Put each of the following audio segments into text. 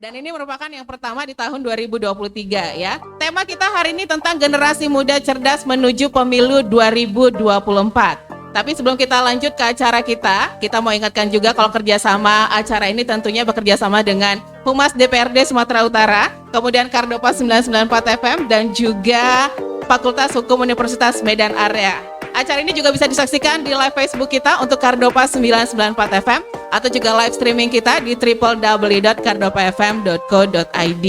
Dan ini merupakan yang pertama di tahun 2023 ya. Tema kita hari ini tentang generasi muda cerdas menuju pemilu 2024. Tapi sebelum kita lanjut ke acara kita mau ingatkan juga kalau kerjasama acara ini tentunya bekerja sama dengan Humas DPRD Sumatera Utara, kemudian Kardopa 994 FM, dan juga Fakultas Hukum Universitas Medan Area. Acara ini juga bisa disaksikan di live Facebook kita untuk Kardopa 994 FM atau juga live streaming kita di www.kardopafm.co.id.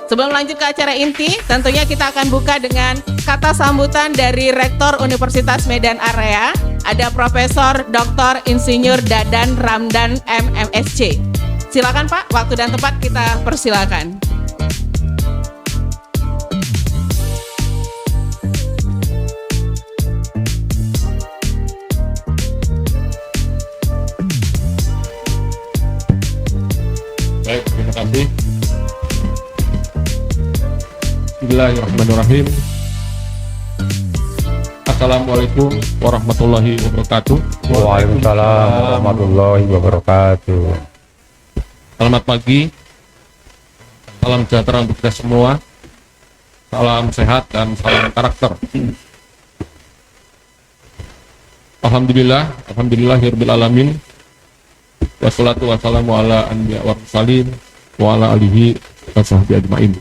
Sebelum lanjut ke acara inti, tentunya kita akan buka dengan kata sambutan dari Rektor Universitas Medan Area. Ada Profesor Dr. Insinyur Dadan Ramdan MMSC. Silakan Pak, waktu dan tempat kita persilakan. Baik, terima kasih. Bismillahirrahmanirrahim. Assalamualaikum warahmatullahi wabarakatuh. Waalaikumsalam warahmatullahi wabarakatuh. Selamat pagi. Salam sejahtera untuk kita semua. Salam sehat dan salam karakter. Alhamdulillahirabbil alamin. Wassalatu wassalamu ala anbiya wa mursalin wa ala alihi wa sahbihi ajmain.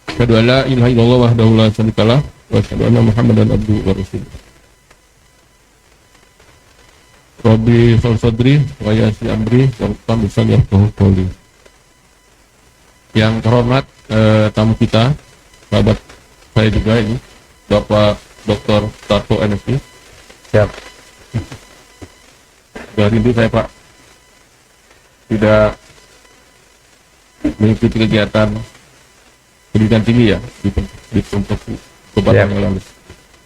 Asyhadu an la ilaha illallah wahdahu la syarikalah wa asyhadu anna Muhammadan abduhu wa rasuluh. Rabbi shrah sadri wa yassir amri wa bisani yafqahu qawli. Yang terhormat tamu kita, sahabat saya juga ini, Bapak Dr. Tarto NSP. Siap. Sudah rindu saya Pak, tidak mengikuti kegiatan pendidikan tinggi ya di tempat beberapa yang lalu.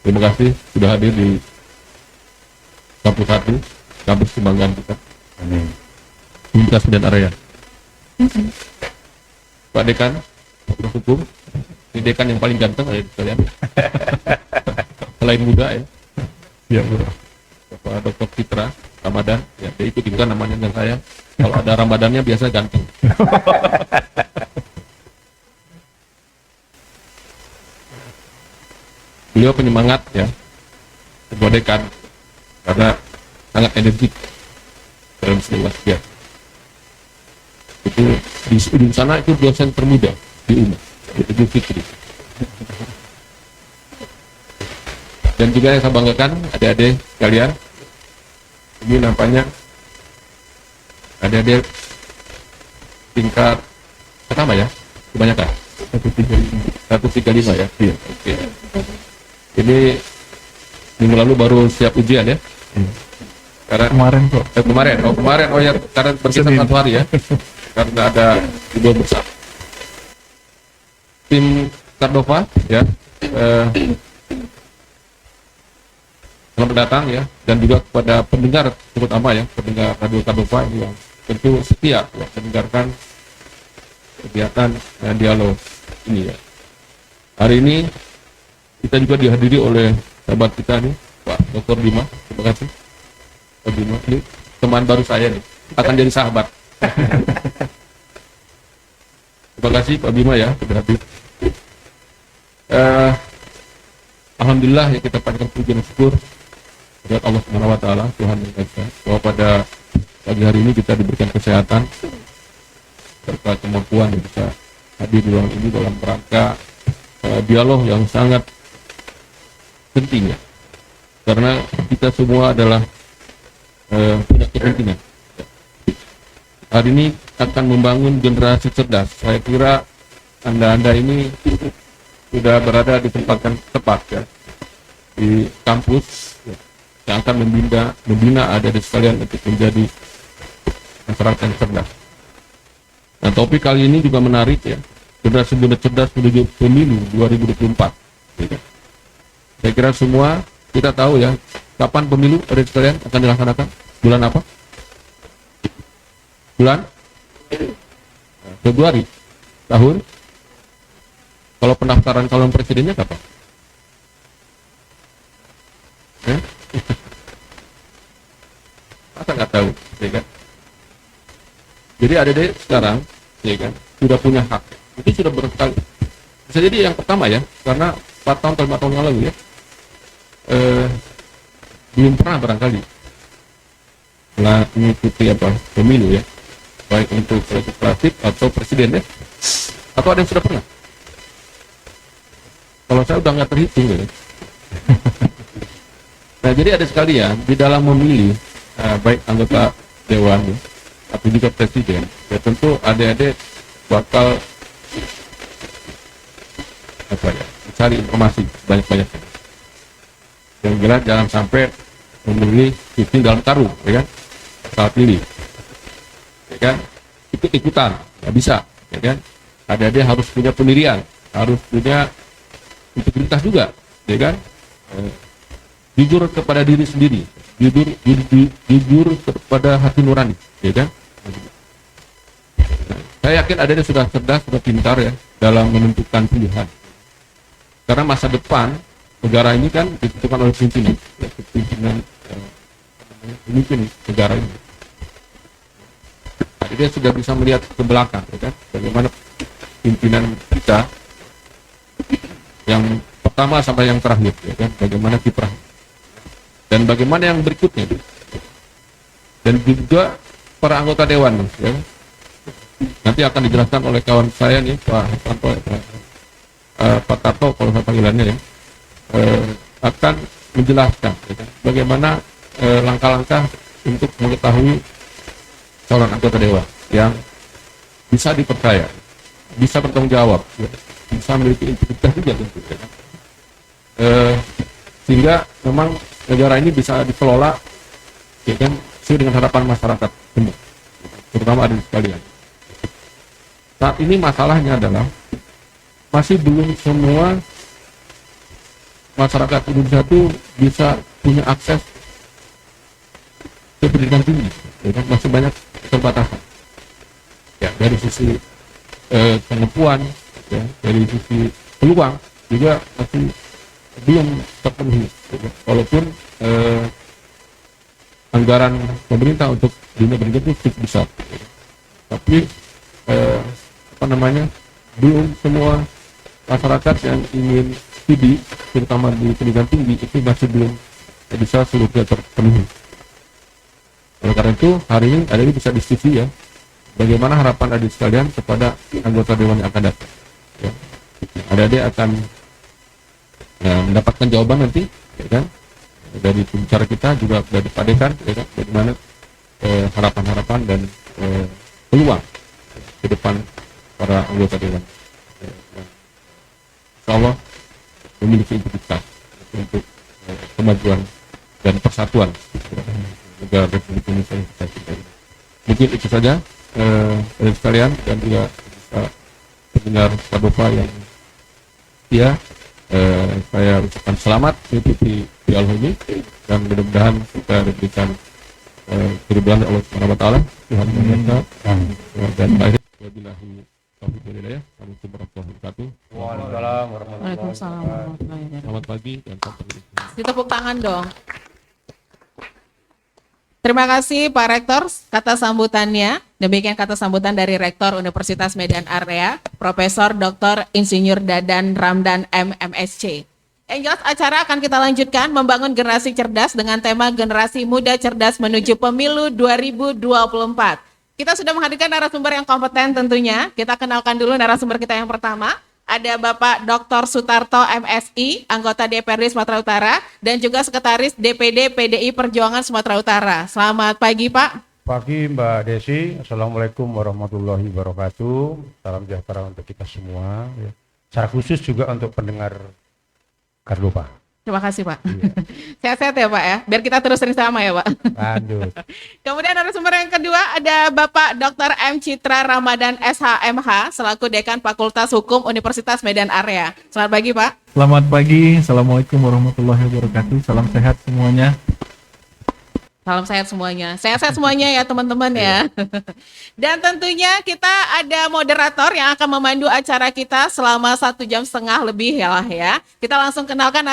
Terima kasih sudah hadir di kampus 1, kampus kebanggaan kita. Amin. Universitas Medan Area. Pak Dekan, Fakultas Hukum, ini Dekan yang paling ganteng ada di kalian. Selain muda ya. Ya, Bapak Dr. Citra Ramadan, ya dia ikut juga namanya dengan saya. Kalau ada Ramadannya biasa ganteng. Beliau penyemangat ya, sebuah dekan karena sangat energik dalam sebuah kegiatan. Itu di sana itu dosen termuda di UMA, Ibu Fitri. Dan juga yang saya banggakan adik-adik sekalian, ini nampaknya adik-adik tingkat pertama ya, kebanyakan 135 ya. Iya, oke. Ini minggu lalu baru siap ujian ya. Karena Kemarin kok. kemarin oh ya, karena berkisar 1 hari ya. Karena ada libur besar. Tim Kardova ya, selamat datang ya, dan juga kepada pendengar terutama ya, pendengar Radio Kardova yang tentu setia ya, mendengarkan kegiatan dialog ini ya. Hari ini kita juga dihadiri oleh sahabat kita nih, Pak Dr. Bima. Terima kasih Pak Bima, ini teman baru saya nih, akan jadi sahabat. Terima kasih Pak Bima ya sudah hadir. Alhamdulillah ya, kita panjatkan puji dan syukur kepada Allah Subhanahu wa taala, Tuhan yang Esa, bahwa pada pagi hari ini kita diberikan kesehatan serta kemampuan yang bisa hadir di ruang ini dalam rangka dialog yang sangat penting ya. Karena kita semua adalah punya kepentingan. Hari ini akan membangun generasi cerdas. Saya kira Anda ini sudah berada di tempat yang tepat ya, di kampus ya, yang akan membina adik-adik sekalian untuk menjadi masyarakat yang cerdas. Nah, topik kali ini juga menarik ya, generasi muda cerdas menuju pemilu 2024. Ya. Saya kira semua kita tahu ya, kapan pemilu adik sekalian akan dilaksanakan? Bulan apa? Bulan Februari tahun. Kalau pendaftaran calon presidennya kapan? Masa nggak tahu, ya kan? Jadi adik-adik sekarang, ya kan, sudah punya hak. Itu sudah berkali. Bisa jadi yang pertama ya, karena 4 tahun atau 5 tahun yang lalu ya, belum pernah barangkali mengikuti pemilu ya, baik untuk legislatif atau presiden ya, atau ada yang sudah pernah. Kalau saya udah nggak terhitung ya. Nah jadi ada sekalian di dalam memilih baik anggota dewan ya, atau juga presiden, ya tentu adik-adik bakal cari informasi banyak-banyaknya. Yang jelas jangan sampai memilih kucing dalam karung, ya kan? Salah pilih, ya kan? Ikut-ikutan, nggak bisa, ya kan? Adik-adik harus punya pendirian, harus punya integritas juga, ya kan? Jujur kepada diri sendiri, jujur kepada hati nurani, ya kan? Saya yakin adik-adik sudah cerdas, sudah pintar ya dalam menentukan pilihan. Karena masa depan negara ini kan ditentukan oleh pimpinan, pemimpin negara ini. Jadi dia sudah bisa melihat ke belakang, ya kan? Bagaimana pimpinan kita yang pertama sampai yang terakhir, ya kan? Bagaimana kiprah dan bagaimana yang berikutnya, dan juga para anggota dewan, ya. Nanti akan dijelaskan oleh kawan saya nih, Pak Hartanto, Pak Tarto kalau saya panggilannya ya, akan menjelaskan ya kan, bagaimana langkah-langkah untuk mengetahui calon anggota dewan yang bisa dipercaya, bisa bertanggung jawab, ya, bisa memiliki integritas juga tentu, ya kan? Sehingga memang negara ini bisa dikelola, ya kan, sesuai dengan harapan masyarakat semua, terutama ada sekalian. Saat ini masalahnya adalah masih belum semua masyarakat Indonesia itu bisa punya akses ke pendidikan tinggi, ya kan? Masih banyak keterbatasan. Ya, dari sisi kemampuan, ya, dari sisi peluang juga masih belum terpenuhi. Ya, kan? Walaupun anggaran pemerintah untuk dunia pendidikan itu cukup besar, ya, kan? Tapi belum semua masyarakat yang ingin studi, terutama di pendidikan tinggi, itu masih belum bisa seluruhnya terpenuhi. Oleh karena itu, hari ini ada bisa diskusi ya, bagaimana harapan adik sekalian kepada anggota dewan yang akan datang. Ya. Adik-adik akan mendapatkan jawaban nanti, ya kan? Dari pembicara kita juga sudah dipadekan, ya kan? Bagaimana harapan-harapan dan peluang ke depan para anggota dewan. Insya Allah memiliki integritas untuk kemajuan dan persatuan negara Republik Indonesia yang kita cintai. Mungkin itu saja dari sekalian, dan juga pendengar Sadofa yang setia, saya ucapkan selamat mengikuti dialog ini, dan mudah-mudahan kita diberikan keridhaan Allah Subhanahu wa taala, Tuhan yang Maha Esa, dan akhir wabillahi taufiq wal hidayah. Assalamualaikum warahmatullahi wabarakatuh. Waalaikumsalam warahmatullahi wabarakatuh. Selamat pagi dan sampai jumpa. Ditepuk tangan dong. Terima kasih Pak Rektor kata sambutannya. Demikian kata sambutan dari Rektor Universitas Medan Area, Profesor Dr. Insinyur Dadan Ramdan MMSC. Yang jelas acara akan kita lanjutkan membangun generasi cerdas dengan tema generasi muda cerdas menuju pemilu 2024. Kita sudah menghadirkan narasumber yang kompeten tentunya. Kita kenalkan dulu narasumber kita yang pertama. Ada Bapak Dr. Sutarto MSI, anggota DPRD Sumatera Utara, dan juga Sekretaris DPD PDI Perjuangan Sumatera Utara. Selamat pagi Pak. Pagi Mbak Desi, Assalamualaikum warahmatullahi wabarakatuh. Salam sejahtera untuk kita semua. Ya. Secara khusus juga untuk pendengar Kardopa. Terima kasih Pak. Iya. Sehat-sehat ya Pak ya, biar kita terus sering sama ya Pak. Lanjut. Kemudian narasumber yang kedua ada Bapak Dr. M. Citra Ramadan SHMH, selaku Dekan Fakultas Hukum Universitas Medan Area. Selamat pagi Pak. Selamat pagi, Assalamualaikum warahmatullahi wabarakatuh. Salam sehat semuanya. Salam sehat semuanya. Sehat-sehat semuanya ya teman-teman ya. Dan tentunya kita ada moderator yang akan memandu acara kita selama 1,5 jam lebih ya lah ya. Kita langsung kenalkan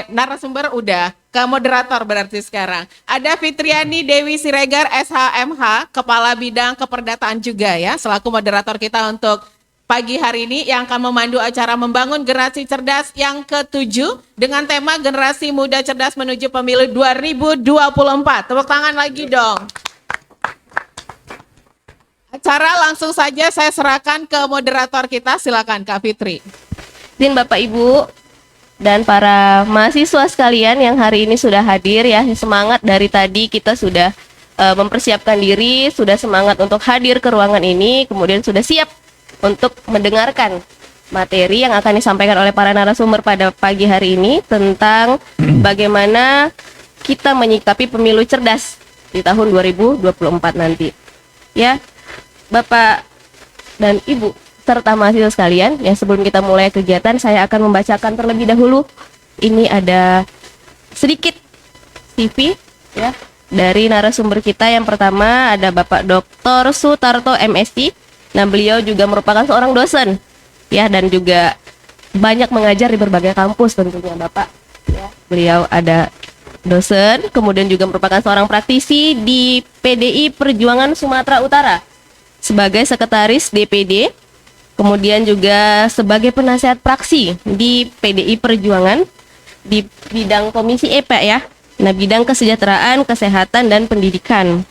narasumber udah. ke moderator berarti sekarang. Ada Fitriani Dewi Siregar SHMH, Kepala Bidang Keperdataan juga ya, selaku moderator kita untuk pagi hari ini yang akan memandu acara Membangun Generasi Cerdas yang ke-7 dengan tema Generasi Muda Cerdas Menuju Pemilu 2024. Tepuk tangan lagi dong. Acara langsung saja saya serahkan ke moderator kita, silakan Kak Fitri. Izin Bapak Ibu dan para mahasiswa sekalian yang hari ini sudah hadir ya, semangat dari tadi kita sudah mempersiapkan diri, sudah semangat untuk hadir ke ruangan ini, kemudian sudah siap untuk mendengarkan materi yang akan disampaikan oleh para narasumber pada pagi hari ini tentang bagaimana kita menyikapi pemilu cerdas di tahun 2024 nanti. Ya, Bapak dan Ibu serta mahasiswa sekalian, ya sebelum kita mulai kegiatan saya akan membacakan terlebih dahulu. Ini ada sedikit CV ya dari narasumber kita. Yang pertama ada Bapak Dr. Sutarto MSc. Nah, beliau juga merupakan seorang dosen ya dan juga banyak mengajar di berbagai kampus tentunya Bapak. Ya, beliau ada dosen, kemudian juga merupakan seorang praktisi di PDI Perjuangan Sumatera Utara sebagai sekretaris DPD, kemudian juga sebagai penasihat praksi di PDI Perjuangan di bidang komisi EP ya. Nah, bidang kesejahteraan, kesehatan dan pendidikan.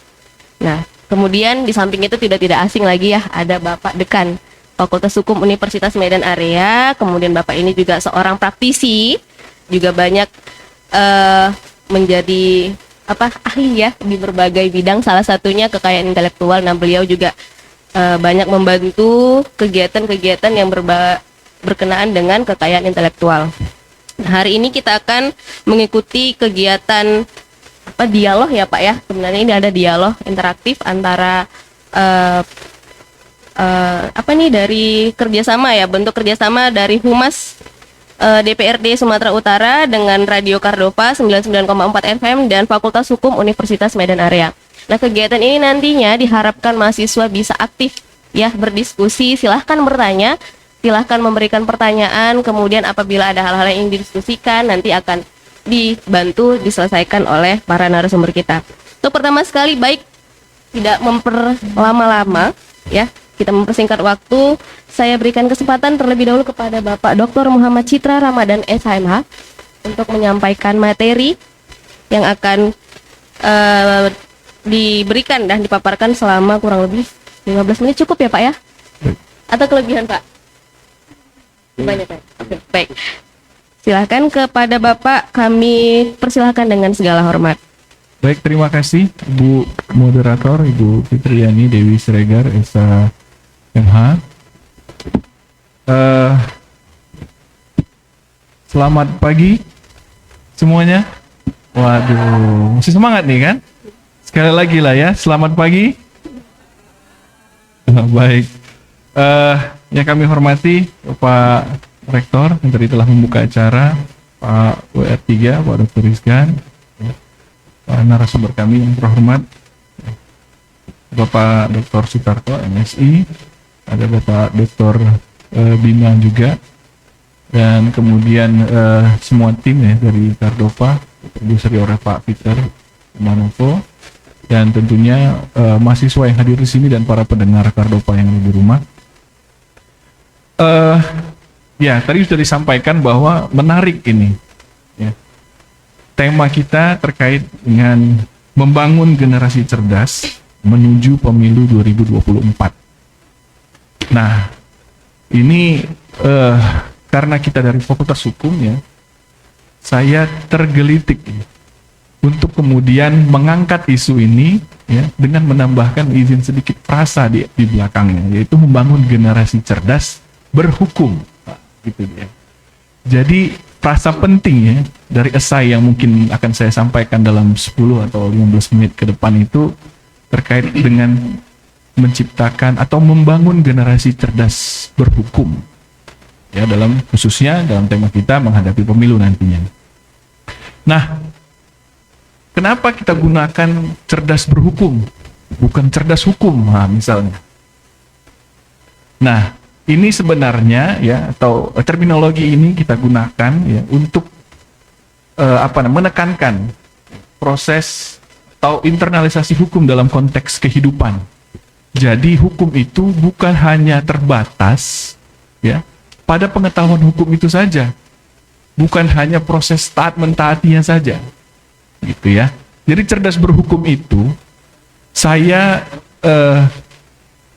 Nah, kemudian di samping itu tidak asing lagi ya, ada Bapak Dekan Fakultas Hukum Universitas Medan Area. Kemudian Bapak ini juga seorang praktisi, juga banyak menjadi ahli ya di berbagai bidang, salah satunya kekayaan intelektual. Nah, beliau juga banyak membantu kegiatan-kegiatan yang berkenaan dengan kekayaan intelektual. Nah, hari ini kita akan mengikuti kegiatan dialog ya Pak ya. Sebenarnya ini ada dialog interaktif antara dari kerjasama ya, bentuk kerjasama dari Humas DPRD Sumatera Utara dengan Radio Cardova 99,4 FM dan Fakultas Hukum Universitas Medan Area. Nah, kegiatan ini nantinya diharapkan mahasiswa bisa aktif ya berdiskusi, silahkan bertanya, silahkan memberikan pertanyaan, kemudian apabila ada hal-hal yang ingin didiskusikan nanti akan dibantu diselesaikan oleh para narasumber kita. Untuk pertama sekali, baik tidak memperlama-lama ya, kita mempersingkat waktu, saya berikan kesempatan terlebih dahulu kepada Bapak Dr. Muhammad Citra Ramadan SHMH untuk menyampaikan materi yang akan diberikan dan dipaparkan selama kurang lebih 15 menit. Cukup ya Pak ya? Atau kelebihan Pak? Banyak Pak? Oke, baik. Silahkan kepada Bapak, kami persilahkan dengan segala hormat. Baik, terima kasih Ibu Moderator, Ibu Fitriani Dewi Siregar SHMH. Selamat pagi semuanya. Waduh, masih semangat nih kan? Sekali lagi lah ya, selamat pagi. Baik, yang kami hormati Pak Rektor yang tadi telah membuka acara, Pak WR3, Pak Dr. Rizkan, Pak narasumber kami yang terhormat, Bapak Dr. Sutarto MSI, ada Bapak Dr. Bima juga, dan kemudian semua tim ya dari Cardova, diproduksi oleh Pak Peter Manovo, dan tentunya mahasiswa yang hadir di sini dan para pendengar Cardova yang ada di rumah. Ya, tadi sudah disampaikan bahwa menarik ini. Ya. Tema kita terkait dengan membangun generasi cerdas menuju pemilu 2024. Nah, ini karena kita dari Fakultas Hukum ya, saya tergelitik untuk kemudian mengangkat isu ini ya dengan menambahkan izin sedikit frasa di belakangnya, yaitu membangun generasi cerdas berhukum, gitu ya. Jadi frasa penting ya dari esai yang mungkin akan saya sampaikan dalam 10 atau 15 menit ke depan itu terkait dengan menciptakan atau membangun generasi cerdas berhukum ya, dalam khususnya dalam tema kita menghadapi pemilu nantinya. Nah, kenapa kita gunakan cerdas berhukum bukan cerdas hukum misalnya? Nah, ini sebenarnya ya, atau terminologi ini kita gunakan ya untuk menekankan proses atau internalisasi hukum dalam konteks kehidupan. Jadi hukum itu bukan hanya terbatas ya pada pengetahuan hukum itu saja, bukan hanya proses taat mentaatinya saja, gitu ya. Jadi cerdas berhukum itu, saya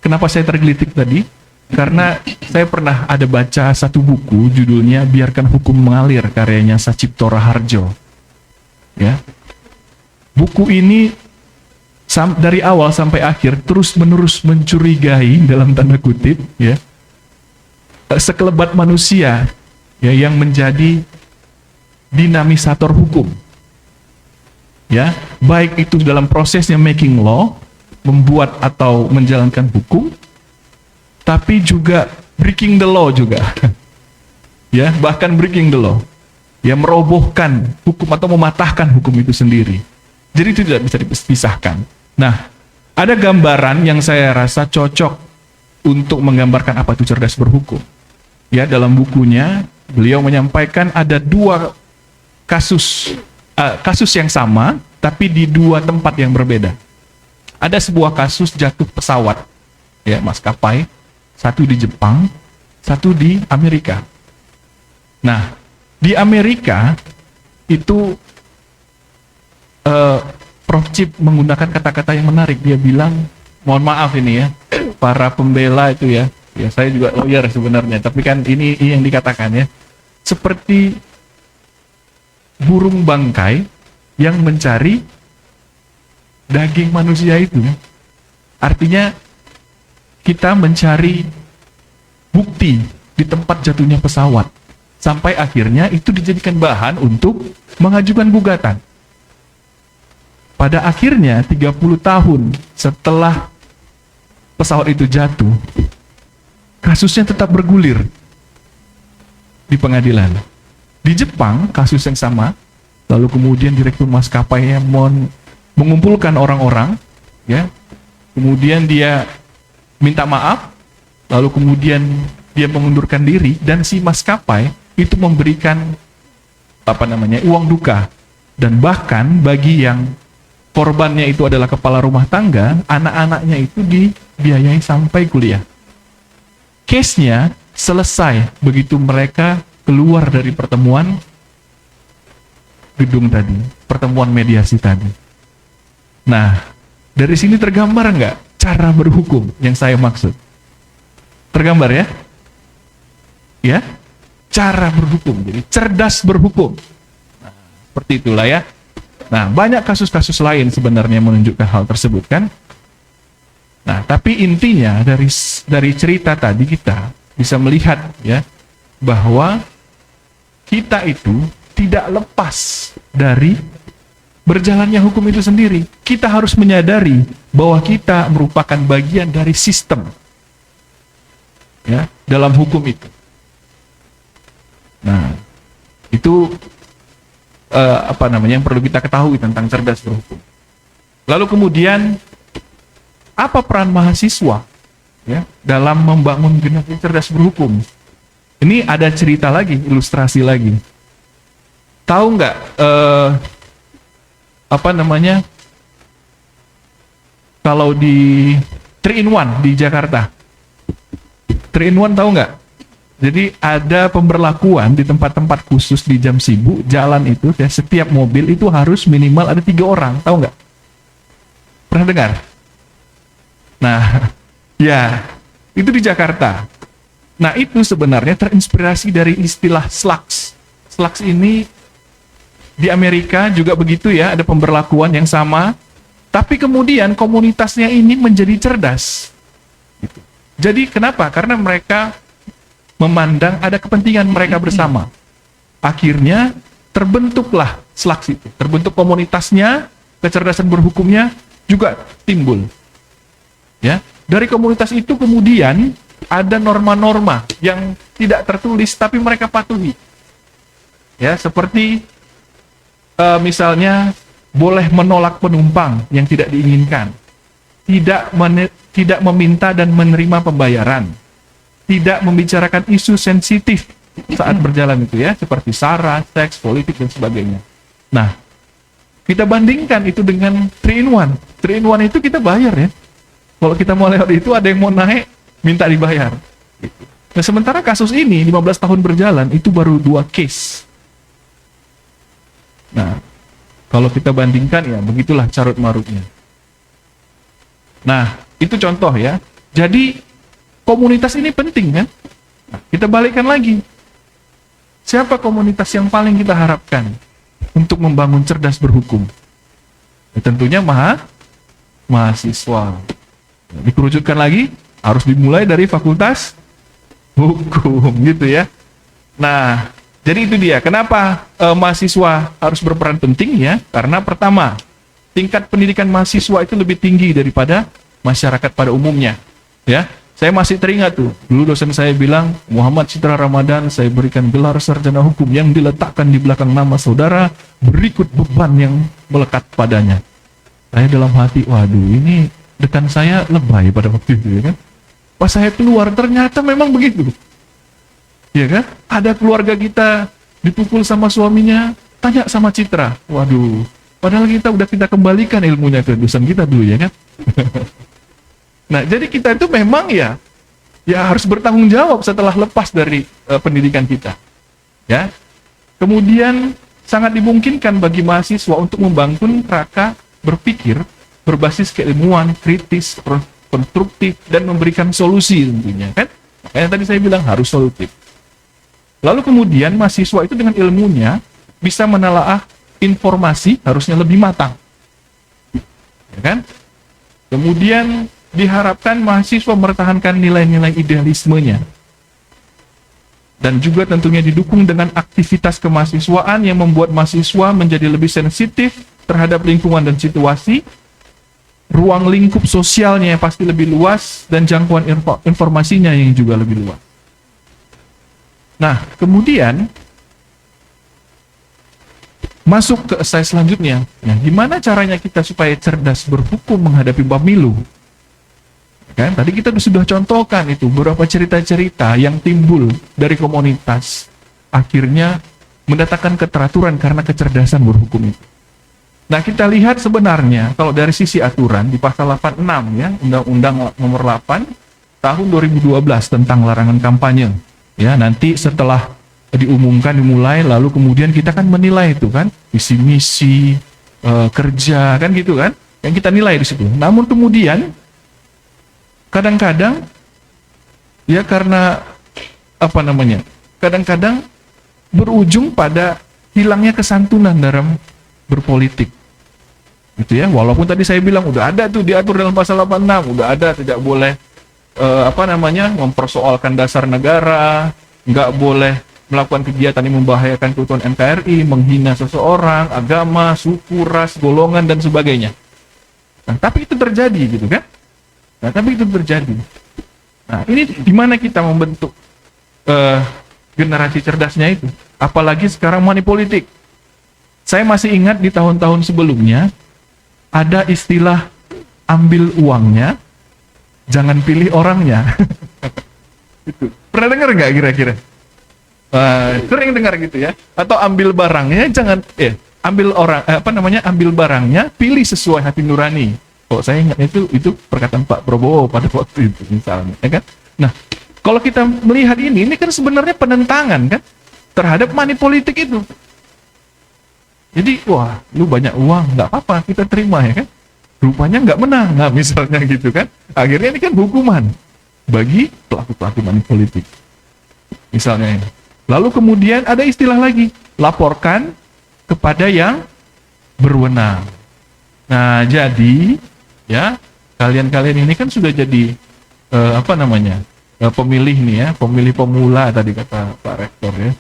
kenapa saya tergelitik tadi? Karena saya pernah ada baca satu buku judulnya Biarkan Hukum Mengalir, karyanya Sacipto Raharjo. Ya, buku ini dari awal sampai akhir terus-menerus mencurigai dalam tanda kutip ya sekelebat manusia ya yang menjadi dinamisator hukum. Ya, baik itu dalam prosesnya making law, membuat atau menjalankan hukum, tapi juga breaking the law juga. Ya, bahkan breaking the law. Ya, merobohkan hukum atau mematahkan hukum itu sendiri. Jadi itu tidak bisa dipisahkan. Nah, ada gambaran yang saya rasa cocok untuk menggambarkan apa itu cerdas berhukum. Ya, dalam bukunya beliau menyampaikan ada dua kasus yang sama, tapi di dua tempat yang berbeda. Ada sebuah kasus jatuh pesawat, ya maskapai, satu di Jepang, satu di Amerika. Nah, di Amerika itu Prof. Chip menggunakan kata-kata yang menarik. Dia bilang, mohon maaf ini ya, para pembela itu ya saya juga lawyer sebenarnya, tapi kan ini yang dikatakan ya, seperti burung bangkai yang mencari daging manusia itu. Artinya kita mencari bukti di tempat jatuhnya pesawat, sampai akhirnya itu dijadikan bahan untuk mengajukan gugatan. Pada akhirnya 30 tahun setelah pesawat itu jatuh, kasusnya tetap bergulir di pengadilan. Di Jepang kasus yang sama, lalu kemudian direktur maskapai yang mengumpulkan orang-orang, ya, kemudian dia minta maaf, lalu kemudian dia mengundurkan diri, dan si maskapai itu memberikan uang duka, dan bahkan bagi yang korbannya itu adalah kepala rumah tangga, anak-anaknya itu dibiayai sampai kuliah. Case-nya selesai begitu mereka keluar dari pertemuan gedung tadi, pertemuan mediasi tadi. Nah, dari sini tergambar nggak cara berhukum yang saya maksud? Tergambar ya? Ya, cara berhukum. Jadi cerdas berhukum. Nah, seperti itulah ya. Nah, banyak kasus-kasus lain sebenarnya menunjukkan hal tersebut kan. Nah, tapi intinya dari cerita tadi kita bisa melihat ya bahwa kita itu tidak lepas dari berjalannya hukum itu sendiri. Kita harus menyadari bahwa kita merupakan bagian dari sistem ya dalam hukum itu. Nah, itu yang perlu kita ketahui tentang cerdas berhukum. Lalu kemudian apa peran mahasiswa ya dalam membangun generasi cerdas berhukum? Ini ada cerita lagi, ilustrasi lagi. Tahu nggak kalau di 3-in-1 di Jakarta, 3-in-1 tahu nggak? Jadi ada pemberlakuan di tempat-tempat khusus di jam sibuk jalan itu ya, setiap mobil itu harus minimal ada 3 orang, tahu nggak? Pernah dengar? Nah, ya itu di Jakarta. Nah, itu sebenarnya terinspirasi dari istilah slugs. Slugs ini di Amerika juga begitu ya, ada pemberlakuan yang sama, tapi kemudian komunitasnya ini menjadi cerdas. Gitu. Jadi kenapa? Karena mereka memandang ada kepentingan mereka bersama. Akhirnya terbentuklah slugs itu, terbentuk komunitasnya, kecerdasan berhukumnya juga timbul. Ya, dari komunitas itu kemudian ada norma-norma yang tidak tertulis tapi mereka patuhi. Ya, seperti misalnya boleh menolak penumpang yang tidak diinginkan, tidak meminta dan menerima pembayaran, tidak membicarakan isu sensitif saat berjalan itu ya, seperti SARA, seks, politik dan sebagainya. Nah, kita bandingkan itu dengan 3-in-1. 3-in-1 itu kita bayar ya. Kalau kita mau lewat itu ada yang mau naik, minta dibayar. Nah, sementara kasus ini 15 tahun berjalan itu baru 2 case. Nah, kalau kita bandingkan ya begitulah carut marutnya. Nah, itu contoh ya. Jadi komunitas ini penting kan? Nah, kita balikkan lagi. Siapa komunitas yang paling kita harapkan untuk membangun cerdas berhukum? Ya, tentunya mahasiswa. Dikerucutkan lagi, harus dimulai dari fakultas hukum gitu ya. Nah, jadi itu dia. Kenapa mahasiswa harus berperan penting ya? Karena pertama, tingkat pendidikan mahasiswa itu lebih tinggi daripada masyarakat pada umumnya. Ya, saya masih teringat tuh. Dulu dosen saya bilang, Muhammad Citra Ramadan, saya berikan gelar sarjana hukum yang diletakkan di belakang nama saudara berikut beban yang melekat padanya. Saya dalam hati, waduh, ini dekan saya lebay pada waktu itu ya kan. Pas saya keluar ternyata memang begitu. Ya kan? Ada keluarga kita dipukul sama suaminya, tanya sama Citra. Waduh, padahal kita kembalikan ilmunya ke dosen kita dulu ya kan. Nah, jadi kita itu memang ya harus bertanggung jawab setelah lepas dari pendidikan kita. Ya. Kemudian sangat dimungkinkan bagi mahasiswa untuk membangun kerangka berpikir berbasis keilmuan, kritis, konstruktif dan memberikan solusi tentunya kan. Makanya tadi saya bilang harus solutif. Lalu kemudian mahasiswa itu dengan ilmunya bisa menelaah informasi harusnya lebih matang. Ya kan? Kemudian diharapkan mahasiswa mempertahankan nilai-nilai idealismenya. Dan juga tentunya didukung dengan aktivitas kemahasiswaan yang membuat mahasiswa menjadi lebih sensitif terhadap lingkungan dan situasi, ruang lingkup sosialnya yang pasti lebih luas, dan jangkauan informasinya yang juga lebih luas. Nah, kemudian masuk ke esai selanjutnya. Nah, gimana caranya kita supaya cerdas berhukum menghadapi pemilu? Kan? Tadi kita sudah contohkan itu beberapa cerita-cerita yang timbul dari komunitas, akhirnya mendatangkan keteraturan karena kecerdasan berhukum itu. Nah, kita lihat sebenarnya kalau dari sisi aturan di pasal 86 ya, Undang-Undang Nomor 8 tahun 2012 tentang larangan kampanye. Ya, nanti setelah diumumkan dimulai, lalu kemudian kita kan menilai itu kan, visi-misi kerja kan gitu kan, yang kita nilai di situ. Namun kemudian kadang-kadang ya karena kadang-kadang berujung pada hilangnya kesantunan dalam berpolitik. Gitu ya, walaupun tadi saya bilang udah ada tuh diatur dalam pasal 86, udah ada tidak boleh mempersoalkan dasar negara, nggak boleh melakukan kegiatan yang membahayakan keutuhan NKRI, menghina seseorang, agama, suku, ras, golongan, dan sebagainya. Nah, tapi itu terjadi gitu kan? Nah, tapi itu terjadi. Nah, ini gimana kita membentuk generasi cerdasnya itu? Apalagi sekarang money politik. Saya masih ingat di tahun-tahun sebelumnya ada istilah ambil uangnya, jangan pilih orangnya. Itu pernah dengar nggak kira-kira? Sering dengar gitu ya? Atau ambil barangnya, jangan ambil barangnya, pilih sesuai hati nurani. Oh, saya ingat itu perkataan Pak Prabowo pada waktu itu misalnya, ya kan? Nah, kalau kita melihat ini kan sebenarnya penentangan kan terhadap money politik itu. Jadi, wah, lu banyak uang, nggak apa-apa, kita terima ya kan? Rupanya nggak menang, nah misalnya gitu kan? Akhirnya ini kan hukuman bagi pelaku-pelaku money politik. Misalnya ini. Lalu kemudian ada istilah lagi, laporkan kepada yang berwenang. Nah, jadi ya kalian-kalian ini kan sudah jadi pemilih nih ya, pemilih pemula tadi kata Pak Rektor ya.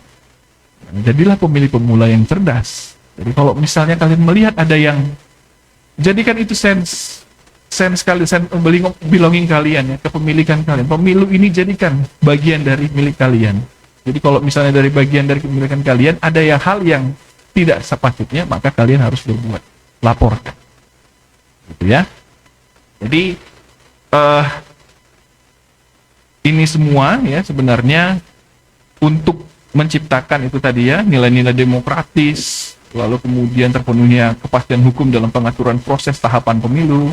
Nah, jadilah pemilih pemula yang cerdas. Jadi kalau misalnya kalian melihat ada yang jadikan itu sense belonging kalian ya, kepemilikan kalian. Pemilu ini jadikan bagian dari milik kalian. Jadi kalau misalnya dari bagian dari kepemilikan kalian ada hal yang tidak sepatutnya, maka kalian harus berbuat, laporkan. Gitu ya. Jadi ini semua ya sebenarnya untuk menciptakan itu tadi ya, nilai-nilai demokratis, lalu kemudian terpenuhinya kepastian hukum dalam pengaturan proses tahapan pemilu,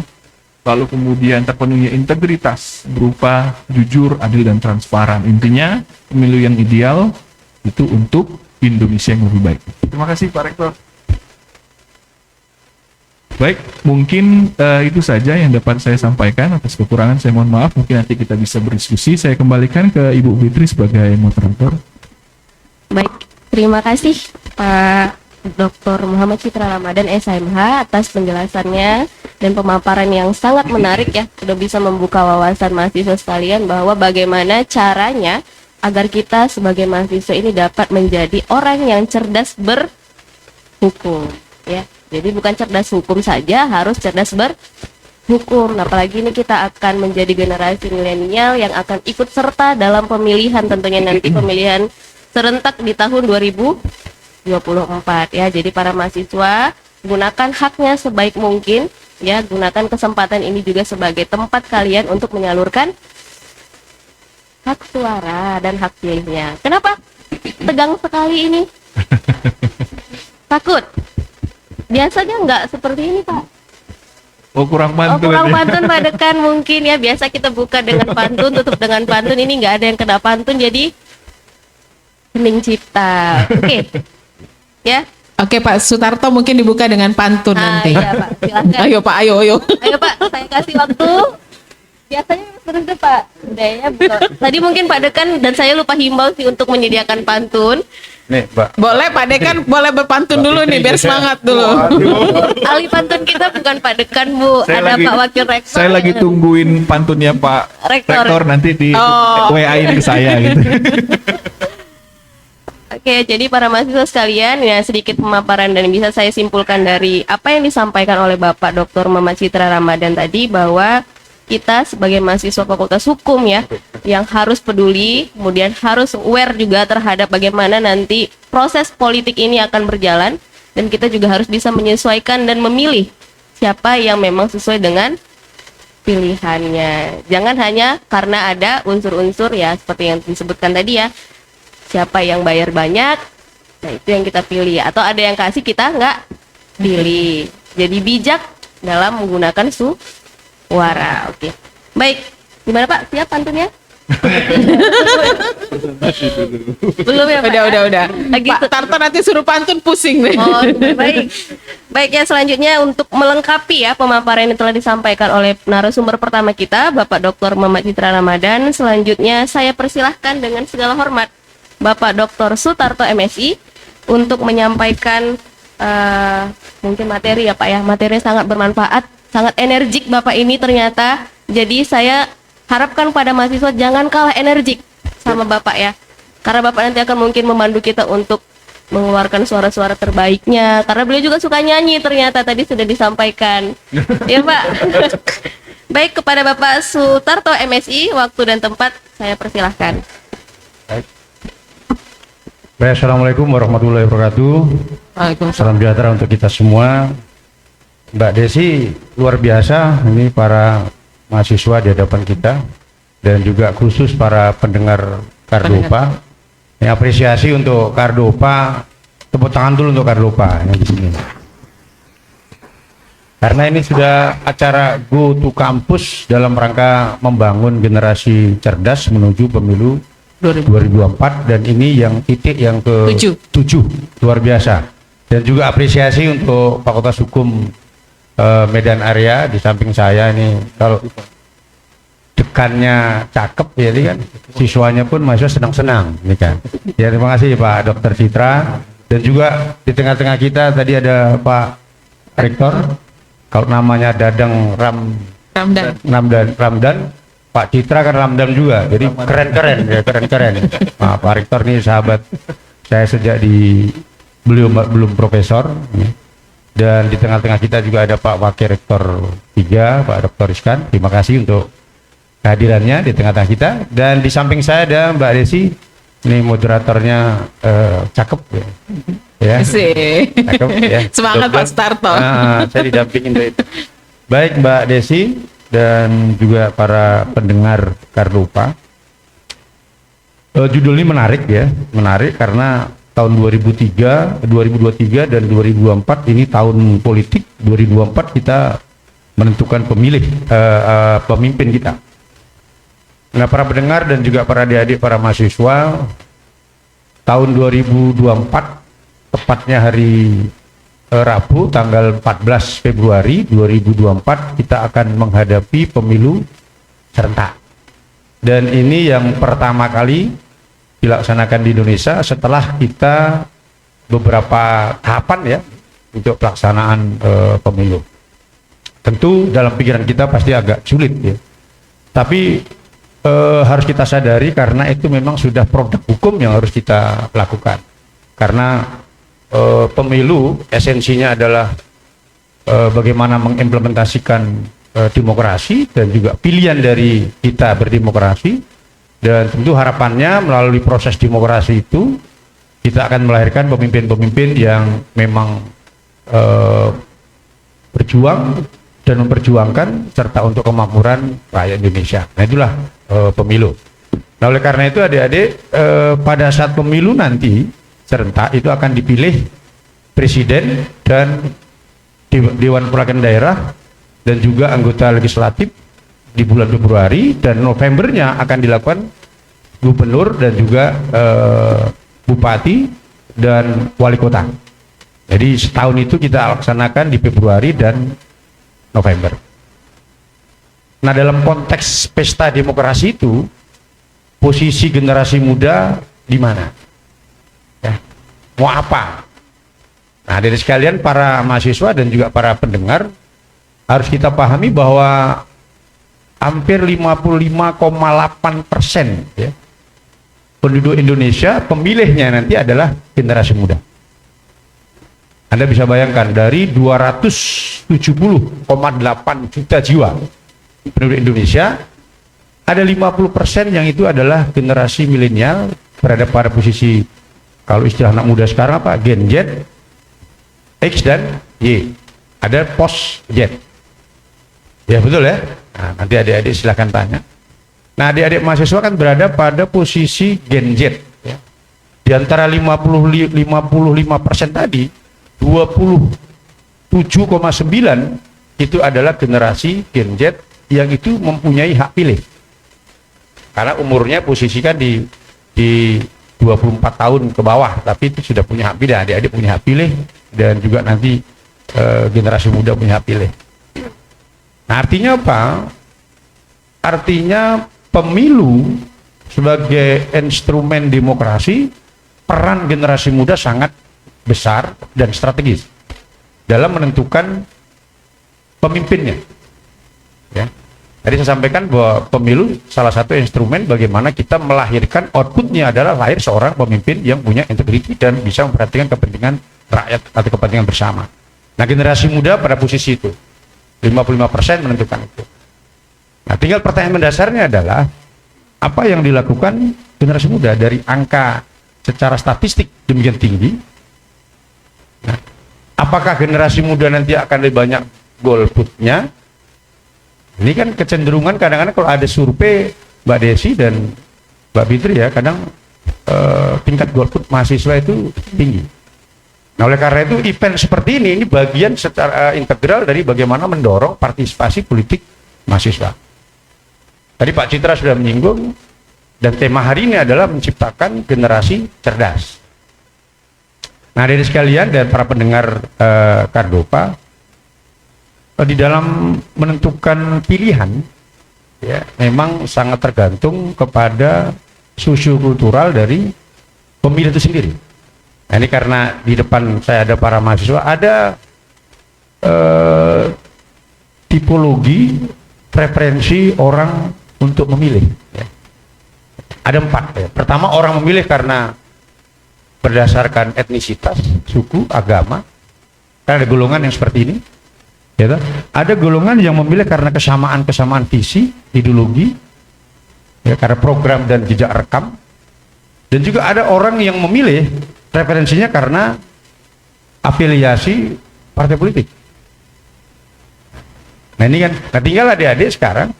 lalu kemudian terpenuhinya integritas berupa jujur, adil, dan transparan. Intinya pemilu yang ideal itu untuk Indonesia yang lebih baik. Terima kasih Pak Rektor. Baik, mungkin itu saja yang dapat saya sampaikan. Atas kekurangan saya mohon maaf. Mungkin nanti kita bisa berdiskusi. Saya kembalikan ke Ibu Fitri sebagai moderator. Baik, terima kasih Pak Dr. Muhammad Citra Ramadan SMH atas penjelasannya dan pemaparan yang sangat menarik ya. Sudah bisa membuka wawasan mahasiswa sekalian bahwa bagaimana caranya agar kita sebagai mahasiswa ini dapat menjadi orang yang cerdas berhukum ya. Jadi bukan cerdas hukum saja, harus cerdas berhukum. Apalagi ini kita akan menjadi generasi milenial yang akan ikut serta dalam pemilihan, tentunya nanti pemilihan serentak di tahun 2024 ya. Jadi para mahasiswa gunakan haknya sebaik mungkin ya, gunakan kesempatan ini juga sebagai tempat kalian untuk menyalurkan hak suara dan hak pilihnya. Kenapa tegang sekali ini? Takut? Biasanya nggak seperti ini Pak. Oh, kurang Oh, pantun. kurang pantun Pak Dekan mungkin ya. Biasa kita buka dengan pantun, tutup dengan pantun. Ini nggak ada yang kena pantun, jadi hening cipta. Oke. Ya. Oke Pak Sutarto mungkin dibuka dengan pantun nanti. Iya Pak, silakan. Ayo Pak, ayo. Ayo Pak, saya kasih waktu. Biasanya terus deh Pak. Udah ya, buka. Tadi mungkin Pak Dekan dan saya lupa himbau sih untuk menyediakan pantun. Nih, Mbak. Boleh Pak Dekan, boleh berpantun dulu nih biar semangat dulu. Ahli pantun kita bukan Pak Dekan Bu, ada Pak Wakil Rektor. Saya lagi tungguin pantunnya Pak Rektor. nanti di Oh. WA-in ke saya gitu. Oke, jadi para mahasiswa sekalian, ya sedikit pemaparan dan bisa saya simpulkan dari apa yang disampaikan oleh Bapak Dr. Muhammad Citra Ramadan tadi, bahwa kita sebagai mahasiswa Fakultas Hukum ya, yang harus peduli, kemudian harus aware juga terhadap bagaimana nanti proses politik ini akan berjalan, dan kita juga harus bisa menyesuaikan dan memilih siapa yang memang sesuai dengan pilihannya. Jangan hanya karena ada unsur-unsur ya seperti yang disebutkan tadi ya, siapa yang bayar banyak, nah itu yang kita pilih, atau ada yang kasih kita nggak pilih. Jadi bijak dalam menggunakan suara. Oke. Baik, gimana Pak? Siap pantunnya? Belum ya Pak? Udah. Lagi Pak Tarto nanti suruh pantun pusing deh. Oh, baik. Baik ya, selanjutnya untuk melengkapi ya pemaparan yang telah disampaikan oleh narasumber pertama kita, Bapak Dr. Muhammad Citra Ramadan. Selanjutnya saya persilahkan dengan segala hormat Bapak Dr. Sutarto MSI untuk menyampaikan mungkin materi ya Pak ya. Materinya sangat bermanfaat, sangat energik Bapak ini ternyata. Jadi saya harapkan pada mahasiswa jangan kalah energik sama Bapak ya. Karena Bapak nanti akan mungkin memandu kita untuk mengeluarkan suara-suara terbaiknya. Karena beliau juga suka nyanyi ternyata, tadi sudah disampaikan. Ya Pak. Baik, kepada Bapak Sutarto MSI, waktu dan tempat saya persilahkan. Baik, assalamualaikum warahmatullahi wabarakatuh. Waalaikumsalam. Salam sejahtera untuk kita semua. Mbak Desi luar biasa, ini para mahasiswa di hadapan kita dan juga khusus para pendengar Kardopa. Ini apresiasi untuk Kardopa, tepuk tangan dulu untuk Kardopa yang di sini. Karena ini sudah acara Go to Campus dalam rangka membangun generasi cerdas menuju pemilu 2024, dan ini yang titik yang ke 7, luar biasa. Dan juga apresiasi untuk Fakultas Hukum Medan Area di samping saya ini, kalau dekannya cakep ya kan, siswanya pun mahasiswa senang-senang ini kan. Ya, terima kasih Pak Dr. Citra. Dan juga di tengah-tengah kita tadi ada Pak Rektor, kalau namanya Dadang Ramdan, Pak Citra kan Ramdan juga, jadi keren-keren ya, keren-keren. Nah, Pak Rektor ini sahabat saya sejak beliau belum profesor. Dan di tengah-tengah kita juga ada Pak Wakil Rektor 3, Pak Dr. Rizkan. Terima kasih untuk kehadirannya di tengah-tengah kita. Dan di samping saya ada Mbak Desi, ini moderatornya cakep ya. Ya, cakep ya. Semangat Pak Sutarto. Saya didampingin dari itu. Baik Mbak Desi dan juga para pendengar Kardopa. Judul ini menarik ya, menarik karena tahun 2023 dan 2024 ini tahun politik. 2024 kita menentukan pemimpin kita. Nah, para pendengar dan juga para adik-adik, para mahasiswa, tahun 2024 tepatnya hari Rabu tanggal 14 Februari 2024 kita akan menghadapi pemilu serentak. Dan ini yang pertama kali dilaksanakan di Indonesia setelah kita beberapa tahapan ya untuk pelaksanaan pemilu. Tentu dalam pikiran kita pasti agak sulit ya. Tapi harus kita sadari karena itu memang sudah produk hukum yang harus kita lakukan. Karena pemilu esensinya adalah bagaimana mengimplementasikan demokrasi dan juga pilihan dari kita berdemokrasi, dan tentu harapannya melalui proses demokrasi itu kita akan melahirkan pemimpin-pemimpin yang memang berjuang dan memperjuangkan serta untuk kemakmuran rakyat Indonesia. Nah, itulah pemilu. Nah, oleh karena itu adik-adik, pada saat pemilu nanti serentak itu akan dipilih presiden dan Dewan Perwakilan Daerah dan juga anggota legislatif di bulan Februari, dan Novembernya akan dilakukan gubernur dan juga bupati dan wali kota. Jadi setahun itu kita laksanakan di Februari dan November. Nah, dalam konteks pesta demokrasi itu posisi generasi muda di mana? Ya, mau apa? Nah, dari sekalian para mahasiswa dan juga para pendengar harus kita pahami bahwa hampir 55,8% ya, penduduk Indonesia pemilihnya nanti adalah generasi muda. Anda bisa bayangkan dari 270,8 juta jiwa penduduk Indonesia, ada 50% yang itu adalah generasi milenial, berada pada posisi, kalau istilah anak muda sekarang apa, Gen Z, X dan Y. Ada post Z. Ya betul ya. Nah, nanti adik-adik silahkan tanya. Nah, adik-adik mahasiswa kan berada pada posisi Gen Z ya. Di antara 55% tadi, 27,9 itu adalah generasi Gen Z yang itu mempunyai hak pilih. Karena umurnya posisikan di 24 tahun ke bawah, tapi itu sudah punya hak pilih. Adik-adik punya hak pilih dan juga nanti generasi muda punya hak pilih. Nah, artinya apa? Artinya pemilu sebagai instrumen demokrasi, peran generasi muda sangat besar dan strategis dalam menentukan pemimpinnya. Ya. Tadi saya sampaikan bahwa pemilu salah satu instrumen bagaimana kita melahirkan, outputnya adalah lahir seorang pemimpin yang punya integriti dan bisa memperhatikan kepentingan rakyat atau kepentingan bersama. Nah, generasi muda pada posisi itu 55% menentukan itu. Nah, tinggal pertanyaan mendasarnya adalah apa yang dilakukan generasi muda dari angka secara statistik demikian tinggi. Nah, apakah generasi muda nanti akan lebih banyak golputnya? Ini kan kecenderungan kadang-kadang kalau ada survei Mbak Desi dan Mbak Fitri ya, kadang tingkat golput mahasiswa itu tinggi. Nah, oleh karena itu event seperti ini bagian secara integral dari bagaimana mendorong partisipasi politik mahasiswa. Tadi Pak Citra sudah menyinggung, dan tema hari ini adalah menciptakan generasi cerdas. Nah, dari sekalian dan para pendengar Kardopa, di dalam menentukan pilihan, ya, memang sangat tergantung kepada sosiokultural dari pemilih itu sendiri. Nah, ini karena di depan saya ada para mahasiswa, ada tipologi preferensi orang untuk memilih. Ya. Ada 4. Ya. Pertama, orang memilih karena berdasarkan etnisitas, suku, agama. Karena ada golongan yang seperti ini. Ya, ada golongan yang memilih karena kesamaan visi, ideologi, ya, karena program dan jejak rekam. Dan juga ada orang yang memilih preferensinya karena afiliasi partai politik. Nah, ini kan, nah tinggal adik-adik sekarang,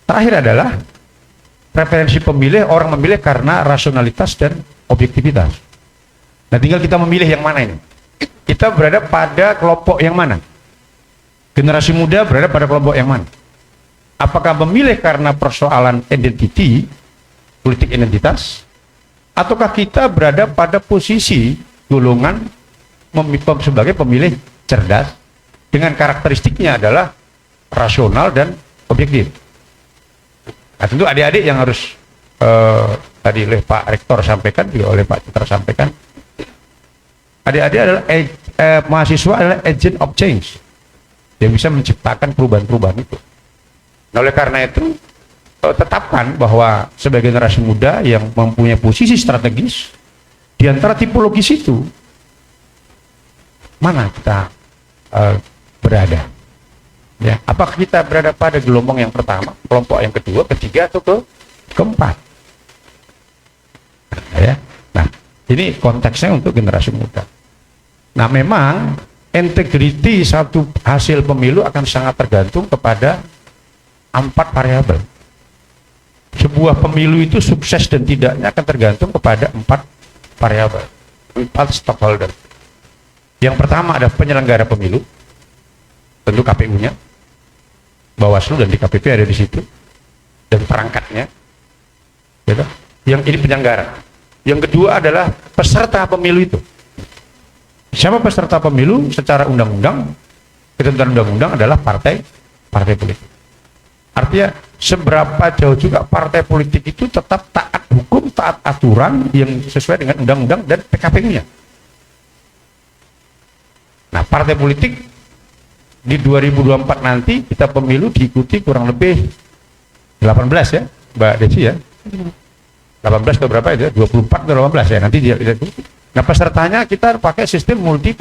terakhir adalah preferensi pemilih, orang memilih karena rasionalitas dan objektivitas. Nah, tinggal kita memilih yang mana ini. Kita berada pada kelompok yang mana? Generasi muda berada pada kelompok yang mana? Apakah memilih karena persoalan identiti, politik identitas, ataukah kita berada pada posisi golongan sebagai pemilih cerdas dengan karakteristiknya adalah rasional dan objektif? Nah, tentu adik-adik yang harus tadi oleh Pak Rektor sampaikan, juga oleh Pak Citra sampaikan, adik-adik adalah mahasiswa adalah agent of change yang bisa menciptakan perubahan-perubahan itu. Nah, oleh karena itu tetapkan bahwa sebagai generasi muda yang mempunyai posisi strategis di antara tipologis itu, mana kita berada? Ya, apakah kita berada pada gelombang yang pertama, kelompok yang kedua, ketiga, atau keempat? Ya. Nah, ini konteksnya untuk generasi muda. Nah, memang integriti satu hasil pemilu akan sangat tergantung kepada 4 variabel. Sebuah pemilu itu sukses dan tidaknya akan tergantung kepada 4 variabel, 4 stakeholder. Yang pertama ada penyelenggara pemilu, tentu KPU-nya, Bawaslu dan DKPP ada di situ, dan perangkatnya, gitu. Yang ini penyelenggara. Yang kedua adalah peserta pemilu itu. Siapa peserta pemilu? Secara undang-undang, ketentuan undang-undang adalah partai politik. Artinya seberapa jauh juga partai politik itu tetap taat hukum, taat aturan yang sesuai dengan undang-undang dan PKPU-nya. Nah, partai politik di 2024 nanti kita pemilu diikuti kurang lebih 18 ya, Mbak Desi ya. 18 atau berapa itu ya? 24 atau 18 ya, nanti dia. Nah, pesertanya kita pakai sistem multi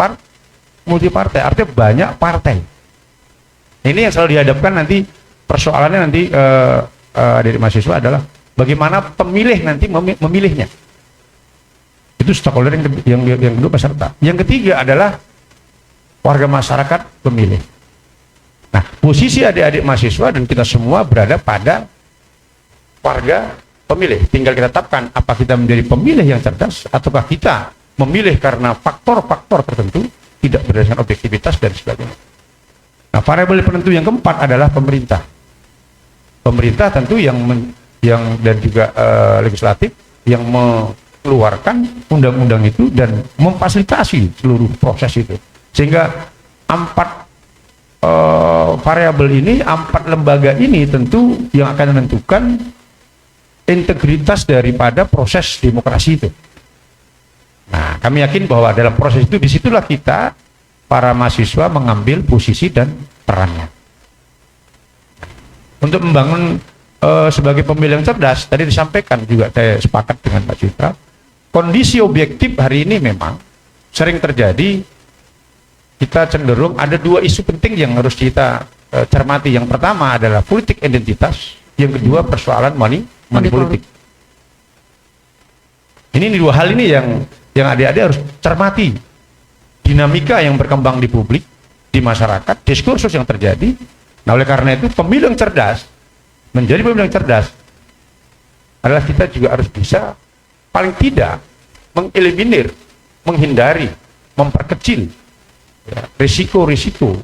partai, artinya banyak partai. Ini yang selalu dihadapkan nanti, persoalannya nanti dari mahasiswa adalah bagaimana pemilih nanti memilihnya. Itu stakeholder yang kedua, peserta. Yang ketiga adalah warga masyarakat pemilih. Nah, posisi adik-adik mahasiswa dan kita semua berada pada warga pemilih. Tinggal kita tetapkan apa kita menjadi pemilih yang cerdas ataukah kita memilih karena faktor-faktor tertentu, tidak berdasarkan objektivitas dan sebagainya. Nah, variabel penentu yang keempat adalah pemerintah. Pemerintah tentu yang dan juga legislatif yang mengeluarkan undang-undang itu dan memfasilitasi seluruh proses itu. Sehingga 4 variabel ini, 4 lembaga ini tentu yang akan menentukan integritas daripada proses demokrasi itu. Nah, kami yakin bahwa dalam proses itu, disitulah kita, para mahasiswa, mengambil posisi dan perannya. Untuk membangun sebagai pemilih yang cerdas, tadi disampaikan juga, saya sepakat dengan Pak Citra, kondisi objektif hari ini memang sering terjadi, kita cenderung ada 2 isu penting yang harus kita cermati. Yang pertama adalah politik identitas, yang kedua persoalan money politik. Ini 2 hal ini yang adik-adik harus cermati. Dinamika yang berkembang di publik, di masyarakat, diskursus yang terjadi. Nah, oleh karena itu pemilu yang cerdas, menjadi pemilu yang cerdas adalah kita juga harus bisa paling tidak mengeliminir, menghindari, memperkecil risiko-risiko,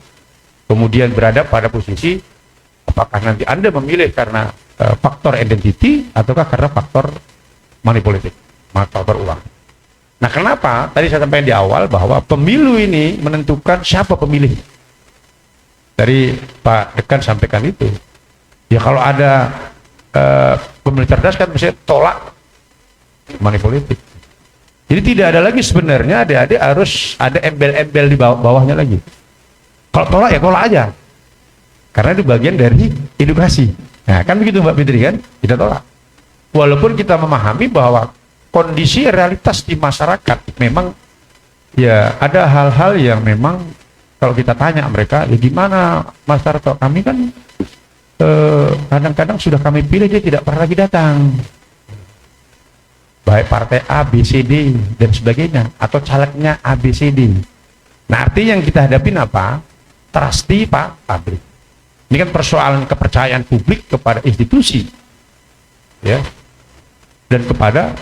kemudian berada pada posisi apakah nanti Anda memilih karena faktor identity ataukah karena faktor money politik, faktor uang. Nah, kenapa tadi saya sampaikan di awal bahwa pemilu ini menentukan siapa pemilih. Dari Pak Dekan sampaikan itu, ya kalau ada pemilih cerdas kan bisa tolak money politik. Jadi tidak ada lagi sebenarnya adik-adik harus ada embel-embel di bawahnya lagi. Kalau tolak ya tolak aja, karena itu bagian dari edukasi. Nah, kan begitu Mbak Fitri kan, kita tolak. Walaupun kita memahami bahwa kondisi realitas di masyarakat memang ya ada hal-hal yang memang kalau kita tanya mereka, ya gimana masyarakat kami kan kadang-kadang sudah kami pilih dia tidak pernah lagi datang. Baik partai A, B, C, D dan sebagainya, atau calegnya A, B, C, D. Nah, artinya yang kita hadapin apa? Trusty public. Ini kan persoalan kepercayaan publik kepada institusi, ya, dan kepada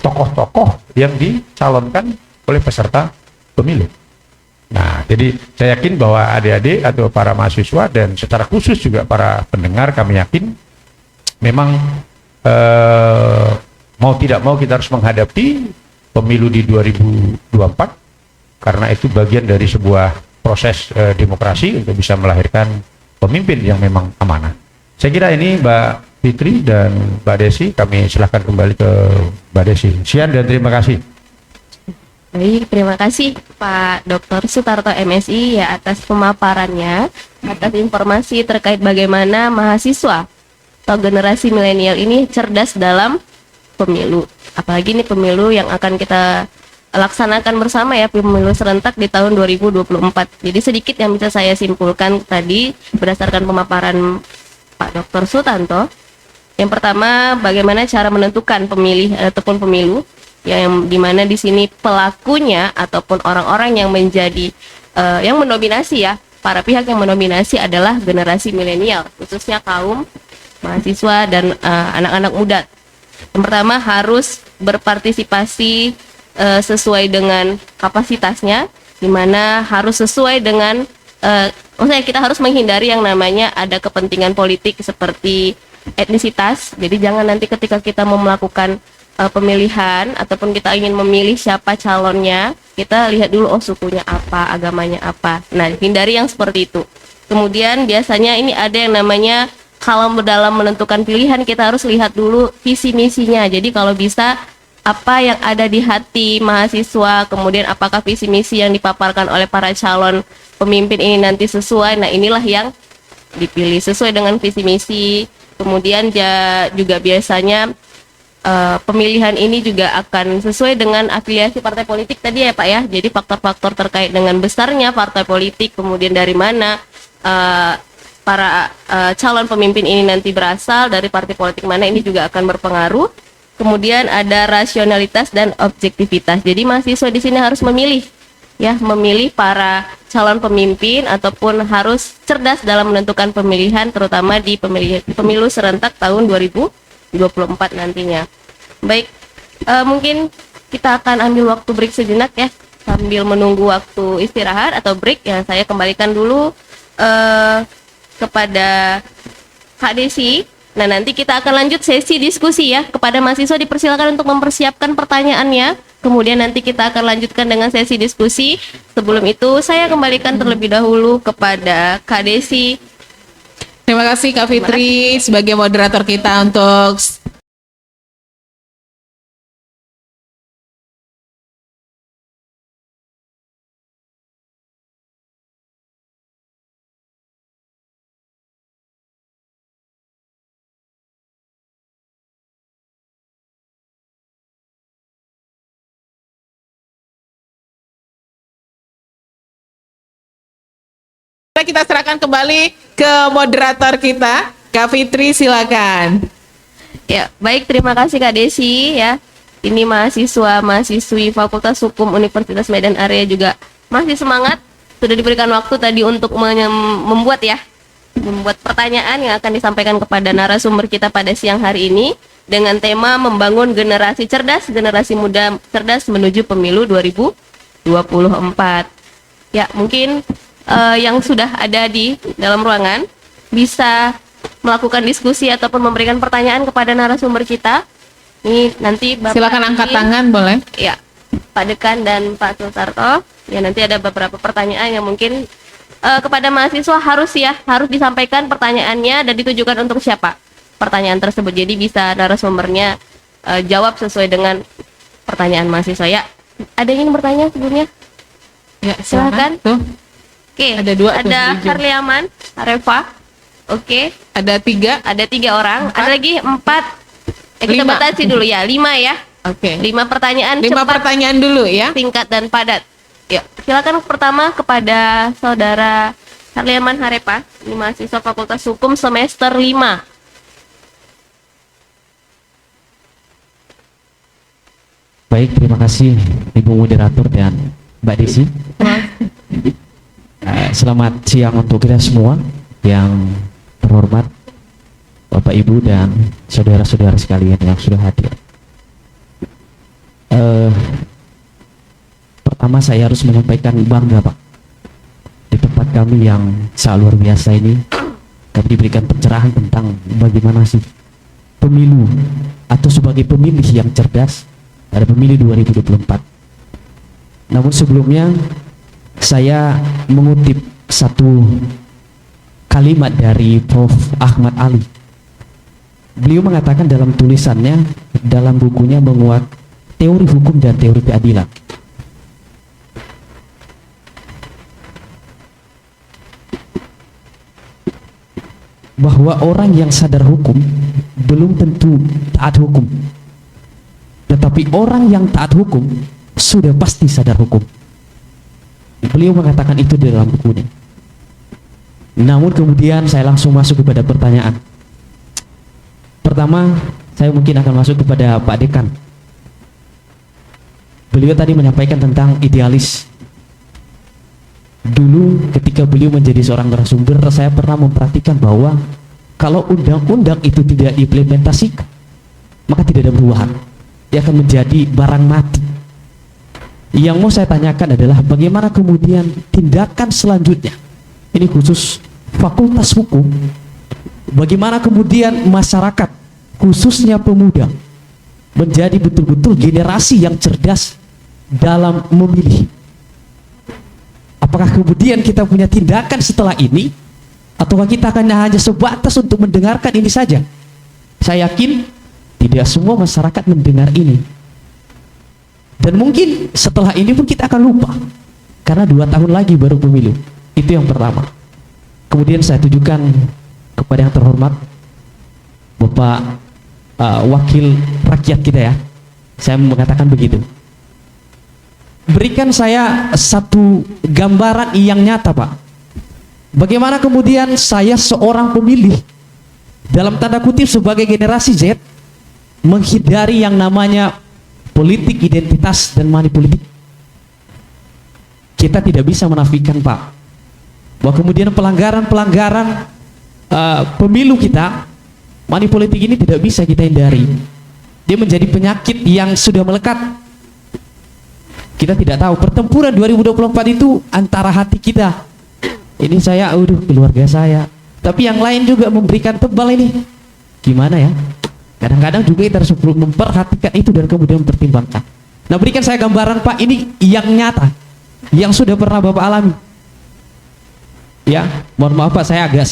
tokoh-tokoh yang dicalonkan oleh peserta pemilu. Nah, jadi saya yakin bahwa adik-adik atau para mahasiswa dan secara khusus juga para pendengar, kami yakin memang mau tidak mau kita harus menghadapi pemilu di 2024 karena itu bagian dari sebuah proses demokrasi untuk bisa melahirkan pemimpin yang memang amanah. Saya kira ini Mbak Fitri dan Mbak Desi, kami silahkan kembali ke Mbak Desi. Sekian dan terima kasih. Baik, terima kasih Pak Dr. Sutarto MSI ya atas pemaparannya, atas informasi terkait bagaimana mahasiswa atau generasi milenial ini cerdas dalam pemilu. Apalagi ini pemilu yang akan kita laksanakan bersama ya, pemilu serentak di tahun 2024. Jadi sedikit yang bisa saya simpulkan tadi berdasarkan pemaparan Pak Dr. Sutanto. Yang pertama, bagaimana cara menentukan pemilih ataupun pemilu, yang dimana di sini pelakunya ataupun orang-orang yang menjadi yang mendominasi ya, para pihak yang mendominasi adalah generasi milenial, khususnya kaum mahasiswa dan anak-anak muda. Yang pertama harus berpartisipasi sesuai dengan kapasitasnya, dimana harus sesuai dengan maksudnya kita harus menghindari yang namanya ada kepentingan politik seperti etnisitas. Jadi jangan nanti ketika kita mau melakukan pemilihan ataupun kita ingin memilih siapa calonnya, kita lihat dulu sukunya apa, agamanya apa. Nah, hindari yang seperti itu. Kemudian biasanya ini ada yang namanya kalau dalam menentukan pilihan kita harus lihat dulu visi misinya. Jadi kalau bisa apa yang ada di hati mahasiswa, kemudian apakah visi misi yang dipaparkan oleh para calon pemimpin ini nanti sesuai. Nah, inilah yang dipilih sesuai dengan visi misi. Kemudian juga biasanya pemilihan ini juga akan sesuai dengan afiliasi partai politik tadi ya Pak ya. Jadi faktor-faktor terkait dengan besarnya partai politik, kemudian dari mana para calon pemimpin ini nanti berasal, dari partai politik mana, ini juga akan berpengaruh. Kemudian ada rasionalitas dan objektivitas. Jadi mahasiswa di sini harus memilih ya, memilih para calon pemimpin ataupun harus cerdas dalam menentukan pemilihan, terutama di pemilu serentak tahun 2024 nantinya. Baik, mungkin kita akan ambil waktu break sejenak ya, sambil menunggu waktu istirahat atau break ya. Saya kembalikan dulu kepada Kak Desi. Nah, nanti kita akan lanjut sesi diskusi ya. Kepada mahasiswa dipersilakan untuk mempersiapkan pertanyaannya. Kemudian nanti kita akan lanjutkan dengan sesi diskusi. Sebelum itu saya kembalikan terlebih dahulu kepada Kak Desi. Terima kasih Kak Fitri sebagai moderator kita untuk kita serahkan kembali ke moderator kita, Kak Fitri, silakan. Ya, baik, terima kasih Kak Desi ya. Ini mahasiswi Fakultas Hukum Universitas Medan Area juga masih semangat. Sudah diberikan waktu tadi untuk membuat pertanyaan yang akan disampaikan kepada narasumber kita pada siang hari ini dengan tema membangun generasi cerdas, generasi muda cerdas menuju pemilu 2024. Ya, mungkin yang sudah ada di dalam ruangan bisa melakukan diskusi ataupun memberikan pertanyaan kepada narasumber kita. Ini nanti Bapak Silakan angkat tangan boleh. Ya, Pak Dekan dan Pak Sutarto. Ya, nanti ada beberapa pertanyaan yang mungkin kepada mahasiswa harus disampaikan pertanyaannya dan ditujukan untuk siapa pertanyaan tersebut. Jadi bisa narasumbernya jawab sesuai dengan pertanyaan mahasiswa ya. Ada yang ingin bertanya sebelumnya? Ya, Silakan. Tuh. Oke, Ada dua tuh, ada hijau. Harliaman, Areva. Oke, Ada 3. ada 3 orang. Empat. Ada lagi 4. Kita 5. batasi dulu ya, 5 ya. Oke. 5 pertanyaan 5 cepat, pertanyaan dulu ya. singkat dan padat. Ya, silakan pertama kepada Saudara Harliaman Harepa, ini mahasiswa Fakultas Hukum semester 5. Baik, terima kasih Ibu Moderator dan Mbak Desi. Selamat siang untuk kita semua yang terhormat Bapak Ibu dan saudara-saudara sekalian yang sudah hadir. Pertama saya harus menyampaikan bangga Pak, di tempat kami yang sangat luar biasa ini kami diberikan pencerahan tentang bagaimana sih pemilu atau sebagai pemilih yang cerdas pada pemilu 2024. Namun sebelumnya saya mengutip satu kalimat dari Prof. Ahmad Ali. Beliau mengatakan dalam tulisannya, dalam bukunya Menguat Teori Hukum dan Teori Keadilan, bahwa orang yang sadar hukum belum tentu taat hukum, tetapi orang yang taat hukum sudah pasti sadar hukum. Beliau mengatakan itu di dalam bukunya. Namun kemudian saya langsung masuk kepada pertanyaan. Pertama, saya mungkin akan masuk kepada Pak Dekan. Beliau tadi menyampaikan tentang idealis. Dulu ketika beliau menjadi seorang narasumber, saya pernah memperhatikan bahwa kalau undang-undang itu tidak diimplementasikan, maka tidak ada perubahan. Dia akan menjadi barang mati. Yang mau saya tanyakan adalah bagaimana kemudian tindakan selanjutnya, ini khusus Fakultas Hukum, bagaimana kemudian masyarakat, khususnya pemuda, menjadi betul-betul generasi yang cerdas dalam memilih. Apakah kemudian kita punya tindakan setelah ini, ataukah kita akan hanya sebatas untuk mendengarkan ini saja? Saya yakin tidak semua masyarakat mendengar ini. Dan mungkin setelah ini pun kita akan lupa, karena 2 tahun lagi baru pemilu. Itu yang pertama. Kemudian saya tujukan kepada yang terhormat Bapak Wakil Rakyat kita ya. Saya mengatakan begitu. Berikan saya satu gambaran yang nyata Pak. Bagaimana kemudian saya seorang pemilih, dalam tanda kutip sebagai generasi Z, menghindari yang namanya politik identitas dan money politik. Kita tidak bisa menafikan Pak, bahwa kemudian pelanggaran-pelanggaran pemilu kita, money politik ini tidak bisa kita hindari. Dia menjadi penyakit yang sudah melekat. Kita tidak tahu pertempuran 2024 itu antara hati kita, ini saya, keluarga saya, tapi yang lain juga memberikan tebal ini. Gimana ya? Kadang-kadang juga kita harus memperhatikan itu dan kemudian mempertimbangkan. Nah, berikan saya gambaran Pak, ini yang nyata, yang sudah pernah Bapak alami. Ya, mohon maaf Pak, saya agak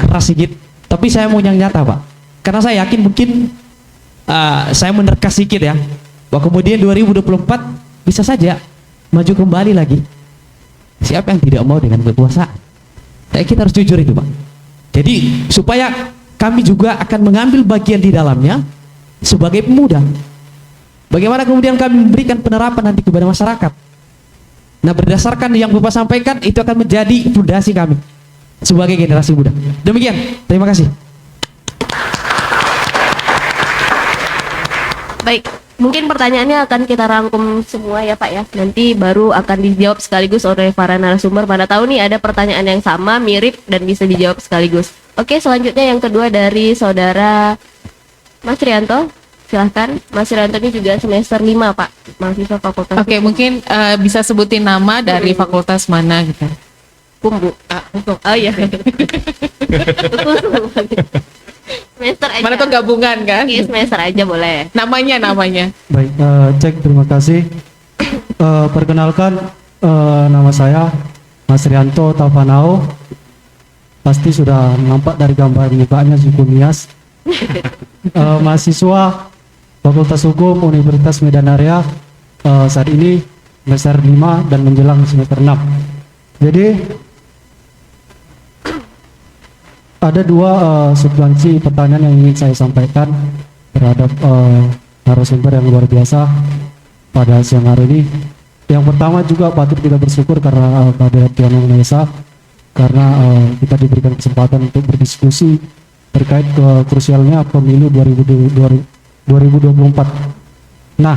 keras sedikit, tapi saya mau yang nyata Pak, karena saya yakin mungkin saya menerka sedikit ya, bahwa kemudian 2024 bisa saja maju kembali lagi. Siapa yang tidak mau dengan kekuasaan? Kita harus jujur itu Pak. Jadi supaya kami juga akan mengambil bagian di dalamnya sebagai pemuda. Bagaimana kemudian kami memberikan penerapan nanti kepada masyarakat. Nah, berdasarkan yang Bapak sampaikan, itu akan menjadi fondasi kami sebagai generasi muda. Demikian, terima kasih. Baik, mungkin pertanyaannya akan kita rangkum semua ya Pak ya. Nanti baru akan dijawab sekaligus oleh para narasumber. Pada tahu nih ada pertanyaan yang sama, mirip, dan bisa dijawab sekaligus. Oke, selanjutnya yang kedua dari saudara Mas Rianto. Silahkan, Mas Rianto ini juga semester 5 Pak, mahasiswa fakultas. Oke, mungkin bisa sebutin nama dari fakultas mana gitu. Hukum. Hukum. Oh iya. Semester aja. Mana tuh gabungan kan? Iya, semester aja boleh. Namanya. Baik, cek, terima kasih. Perkenalkan, nama saya Mas Rianto Tavanao. Pasti sudah nampak dari gambar mukanya suku Nias. Mahasiswa Fakultas Hukum Universitas Medan Area, saat ini semester 5 dan menjelang semester 6. Jadi ada dua substansi pertanyaan yang ingin saya sampaikan terhadap narasumber yang luar biasa pada siang hari ini. Yang pertama juga patut kita bersyukur karena kehadiran Tuhan Yang Maha Esa, karena kita diberikan kesempatan untuk berdiskusi terkait krusialnya pemilu 2024. Nah,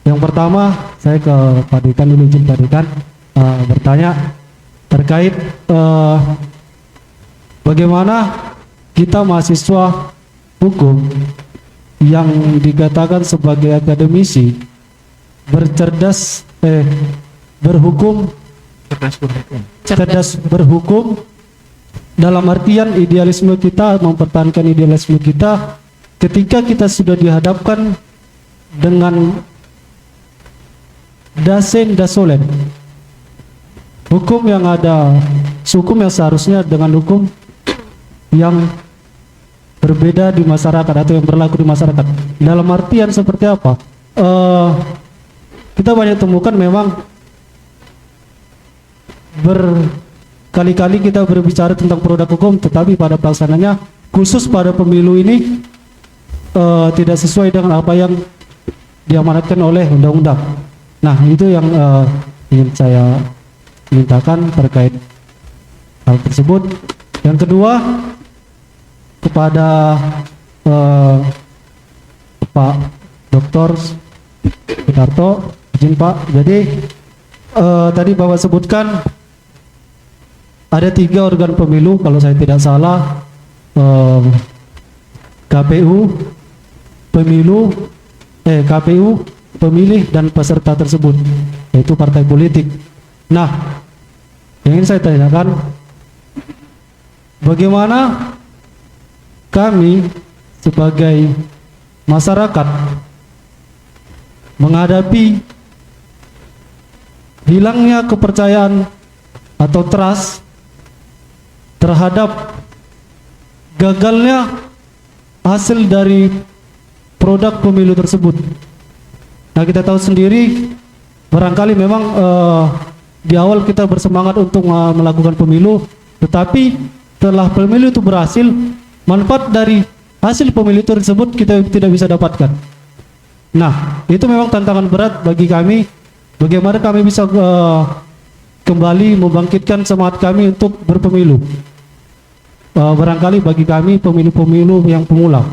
yang pertama saya ke Pak Dekan dulu, izin Pak Dekan bertanya terkait bagaimana kita mahasiswa hukum yang dikatakan sebagai akademisi berhukum cerdas berhukum dalam artian idealisme kita, mempertahankan idealisme kita ketika kita sudah dihadapkan dengan dasen dasolen, hukum yang ada, hukum yang seharusnya dengan hukum yang berbeda di masyarakat atau yang berlaku di masyarakat. Dalam artian seperti apa? Kita banyak temukan memang berkali-kali kita berbicara tentang produk hukum, tetapi pada pelaksananya khusus pada pemilu ini tidak sesuai dengan apa yang diamanatkan oleh undang-undang. Nah, itu yang ingin saya mintakan terkait hal tersebut. Yang kedua, kepada Pak Dr. Sutarto, izin Pak. Jadi tadi Bapak sebutkan ada 3 organ pemilu kalau saya tidak salah, KPU, pemilih dan peserta tersebut, yaitu partai politik. Nah, yang ingin saya tanyakan, bagaimana kami sebagai masyarakat menghadapi hilangnya kepercayaan atau trust terhadap gagalnya hasil dari produk pemilu tersebut. Nah, kita tahu sendiri, barangkali memang di awal kita bersemangat untuk melakukan pemilu, tetapi setelah pemilu itu berhasil, manfaat dari hasil pemilu tersebut kita tidak bisa dapatkan. Nah, itu memang tantangan berat bagi kami. Bagaimana kami bisa kembali membangkitkan semangat kami untuk berpemilu. Barangkali bagi kami pemilu-pemilu yang pemula.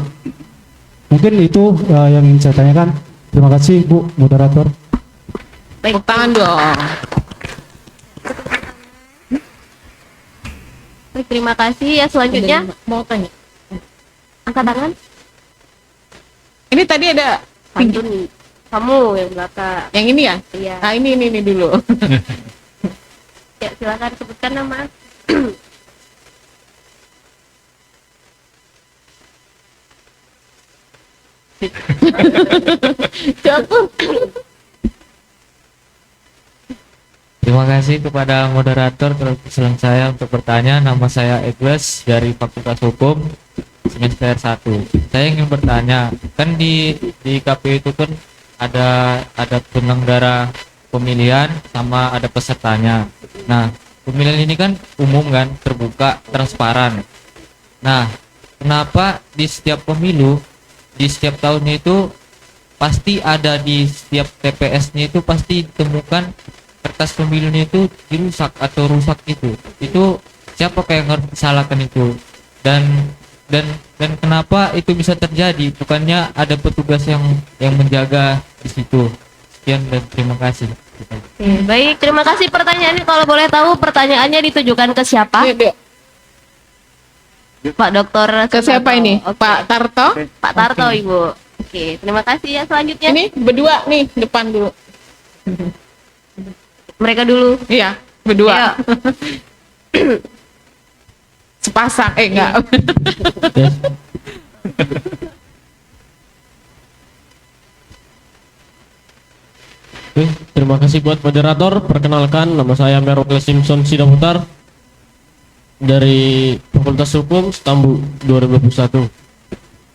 Mungkin itu yang ingin saya tanyakan. Terima kasih Bu Moderator. Tepuk tangan dong. Baik, terima kasih. Ya, selanjutnya Mau tanya. angkat tangan. Ini tadi ada Pantun. Kamu yang belakang. yang ini ya? Iya. Nah, ini dulu. Ya, silakan sebutkan nama. Cukup. Terima kasih kepada moderator terus kesempatan saya untuk bertanya. Nama saya Egles dari Fakultas Hukum semester 1. Saya ingin bertanya, kan di KPU itu kan ada penyelenggara pemilihan sama ada pesertanya. Nah, pemilihan ini kan umum kan, terbuka, transparan. Nah, kenapa di setiap pemilu, di setiap tahunnya itu pasti ada di setiap TPS-nya itu pasti ditemukan kertas pemilunya itu dirusak atau rusak itu siapa yang harus disalahkan itu, dan kenapa itu bisa terjadi? Bukannya ada petugas yang menjaga di situ? Sekian dan terima kasih. Oke, baik, terima kasih pertanyaannya. Kalau boleh tahu pertanyaannya ditujukan ke siapa? Pak Dokter. Ke siapa ini? Oke. Pak Tarto? Pak Tarto, Ibu. Oke, terima kasih ya. Selanjutnya Ini berdua nih, depan dulu. mereka dulu. Iya, berdua. Ayo. Sepasang, enggak. Oke, terima kasih buat moderator. Perkenalkan, nama saya Merokle Simpson Sidaputar dari Fakultas Hukum Stambu 2021.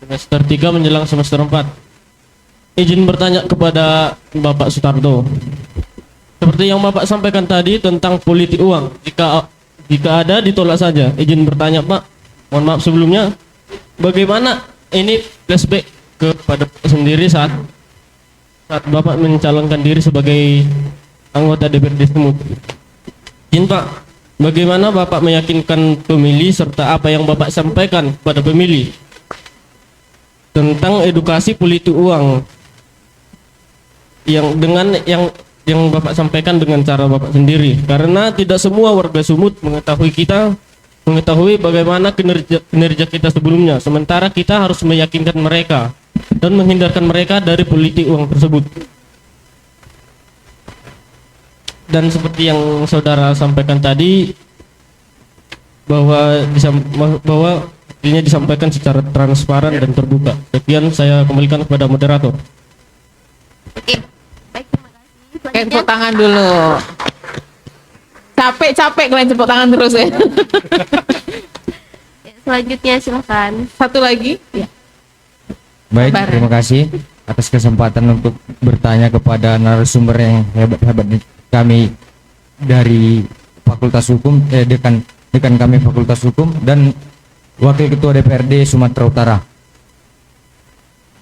Semester 3 menjelang semester 4. Izin bertanya kepada Bapak Sutarto. Seperti yang Bapak sampaikan tadi tentang politik uang, jika ada ditolak saja. Izin bertanya Pak, mohon maaf sebelumnya, bagaimana ini flashback kepada Bapak sendiri saat Bapak mencalonkan diri sebagai anggota DPRD Sumut. Izin Pak, bagaimana Bapak meyakinkan pemilih serta apa yang Bapak sampaikan kepada pemilih tentang edukasi politik uang yang Bapak sampaikan dengan cara Bapak sendiri, karena tidak semua warga Sumut mengetahui bagaimana kinerja kita sebelumnya, sementara kita harus meyakinkan mereka dan menghindarkan mereka dari politik uang tersebut. Dan seperti yang saudara sampaikan tadi, bahwa ini disampaikan secara transparan dan terbuka. Sekian, saya kembalikan kepada moderator. Oke, baik, terima kasih. Oke, tepuk tangan dulu. Capek kalian tepuk tangan terus ya. Selanjutnya silakan. Satu lagi. Ya. Baik, Sabar. terima kasih atas kesempatan untuk bertanya kepada narasumber yang hebat-hebat kami dari Fakultas Hukum, dekan kami Fakultas Hukum dan Wakil Ketua DPRD Sumatera Utara.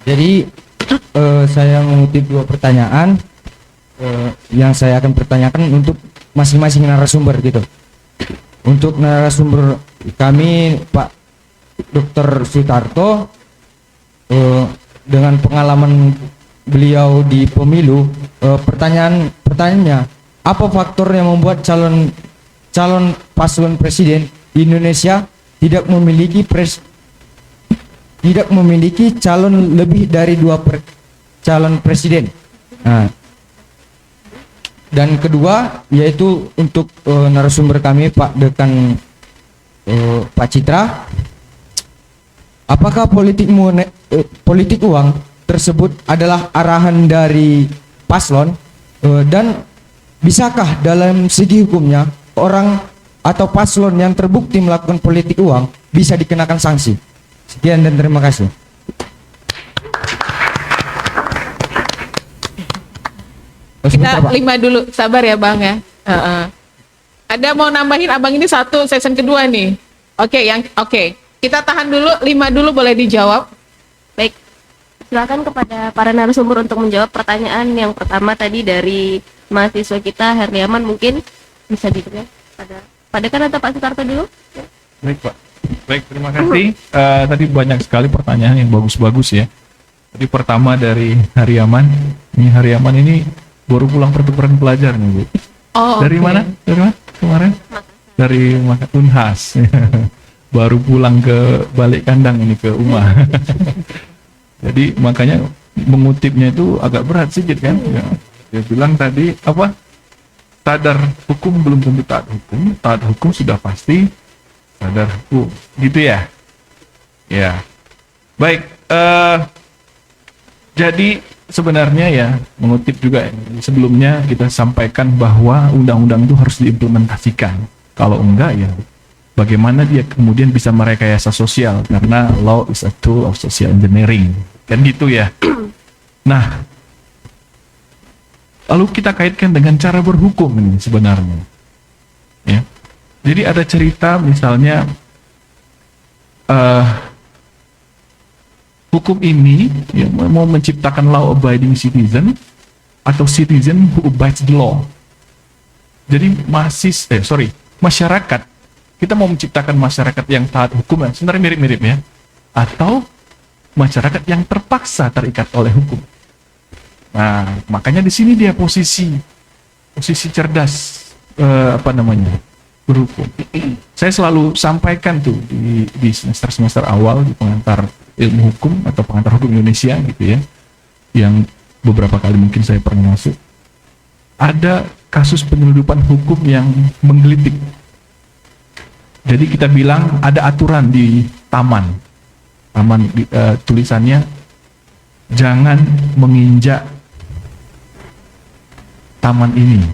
Jadi saya mengutip dua pertanyaan yang saya akan pertanyakan untuk masing-masing narasumber gitu. Untuk narasumber kami Pak Dr. Sutarto, dengan pengalaman beliau di pemilu, pertanyaannya, apa faktor yang membuat calon paslon presiden di Indonesia tidak memiliki calon lebih dari calon presiden? Nah, dan kedua yaitu untuk narasumber kami Pak Dekan Pak Citra, apakah politik uang tersebut adalah arahan dari paslon, dan bisakah dalam segi hukumnya orang atau paslon yang terbukti melakukan politik uang bisa dikenakan sanksi? Sekian dan terima kasih. Kita 5 dulu, sabar ya Bang ya. Ada mau nambahin Abang ini satu session kedua nih. Oke. Kita tahan dulu, 5 dulu boleh dijawab. Baik, silakan kepada para narasumber untuk menjawab pertanyaan yang pertama tadi dari mahasiswa kita Herliaman, mungkin bisa diberikan pada kan atau Pak Sutarto dulu. Baik Pak. Baik, terima kasih. Tadi banyak sekali pertanyaan yang bagus-bagus ya. Tadi pertama dari Hariaman. Ini Hariaman ini baru pulang pertukaran pelajar nih Bu. Oh, Dari oke. mana? Dari mana kemarin? Dari Unhas. Baru pulang ke balik kandang ini ke Uma. Jadi makanya mengutipnya itu agak berat sedikit kan. Ya. Dia bilang tadi apa? Sadar hukum belum tentu taat hukum sudah pasti sadar hukum. Gitu ya. Ya. Baik, jadi sebenarnya ya mengutip juga sebelumnya kita sampaikan bahwa undang-undang itu harus diimplementasikan. Kalau enggak ya bagaimana dia kemudian bisa merekayasa sosial, karena law is a tool of social engineering. Kan gitu ya. Nah, lalu kita kaitkan dengan cara berhukum ini sebenarnya. Ya. Jadi ada cerita misalnya hukum ini ya, mau menciptakan law abiding citizen atau citizen who obeys the law. Jadi masyarakat, kita mau menciptakan masyarakat yang taat hukum, sebenarnya mirip-mirip ya, atau masyarakat yang terpaksa terikat oleh hukum. Nah, makanya di sini dia posisi cerdas berhukum. Saya selalu sampaikan tuh di semester awal di pengantar ilmu hukum atau pengantar hukum Indonesia gitu ya, yang beberapa kali mungkin saya pernah masuk. Ada kasus penyeludupan hukum yang menggelitik. Jadi kita bilang ada aturan di taman tulisannya jangan menginjak taman ini.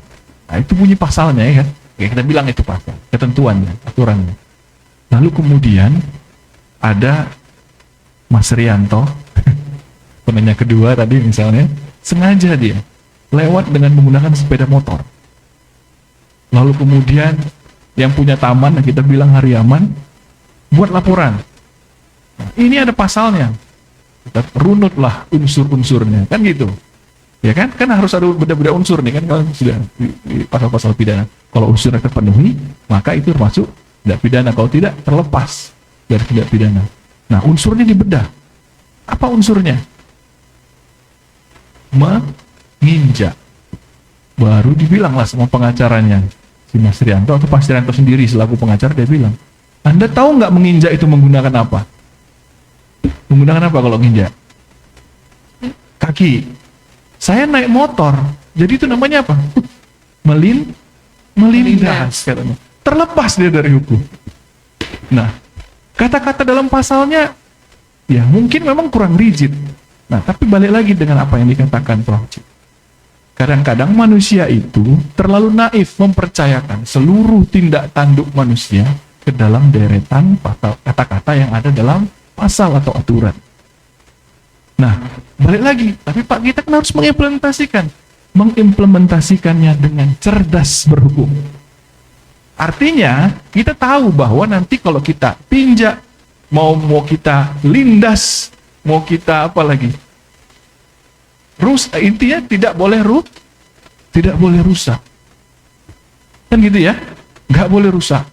Nah, itu bunyi pasalnya ya kan? Oke, kita bilang itu pasal, ketentuannya, aturannya. Lalu kemudian ada Mas Rianto, penanya kedua tadi misalnya, sengaja dia lewat dengan menggunakan sepeda motor. Lalu kemudian yang punya taman, yang kita bilang Hariaman, buat laporan. Nah, ini ada pasalnya. Kita runutlah unsur-unsurnya, kan gitu. Ya kan? Kan harus ada beda-beda unsur nih kan, kalau sudah di pasal-pasal pidana. Kalau unsurnya terpenuhi, maka itu termasuk tindak pidana. Kalau tidak, terlepas dari tindak pidana. Nah, unsurnya dibedah. Apa unsurnya? Menginjak. Baru dibilanglah sama pengacaranya, si Mas Rianto atau Pak Rianto sendiri selaku pengacara, dia bilang, Anda tahu nggak menginjak itu menggunakan apa? Menggunakan apa kalau nginjak? kaki, saya naik motor. Jadi itu namanya apa? Melindas katanya. Terlepas dia dari hukum. Nah, kata-kata dalam pasalnya ya mungkin memang kurang rigid. Nah, tapi balik lagi dengan apa yang dikatakan Prof. Cip. Kadang-kadang manusia itu terlalu naif mempercayakan seluruh tindak tanduk manusia ke dalam deretan kata-kata yang ada dalam pasal atau aturan. Nah, balik lagi, tapi Pak, kita kan harus mengimplementasikannya dengan cerdas berhukum. Artinya, kita tahu bahwa nanti kalau kita tinjak, mau kita lindas, mau kita apa lagi? Intinya tidak boleh rusak. Kan gitu ya? Nggak boleh rusak.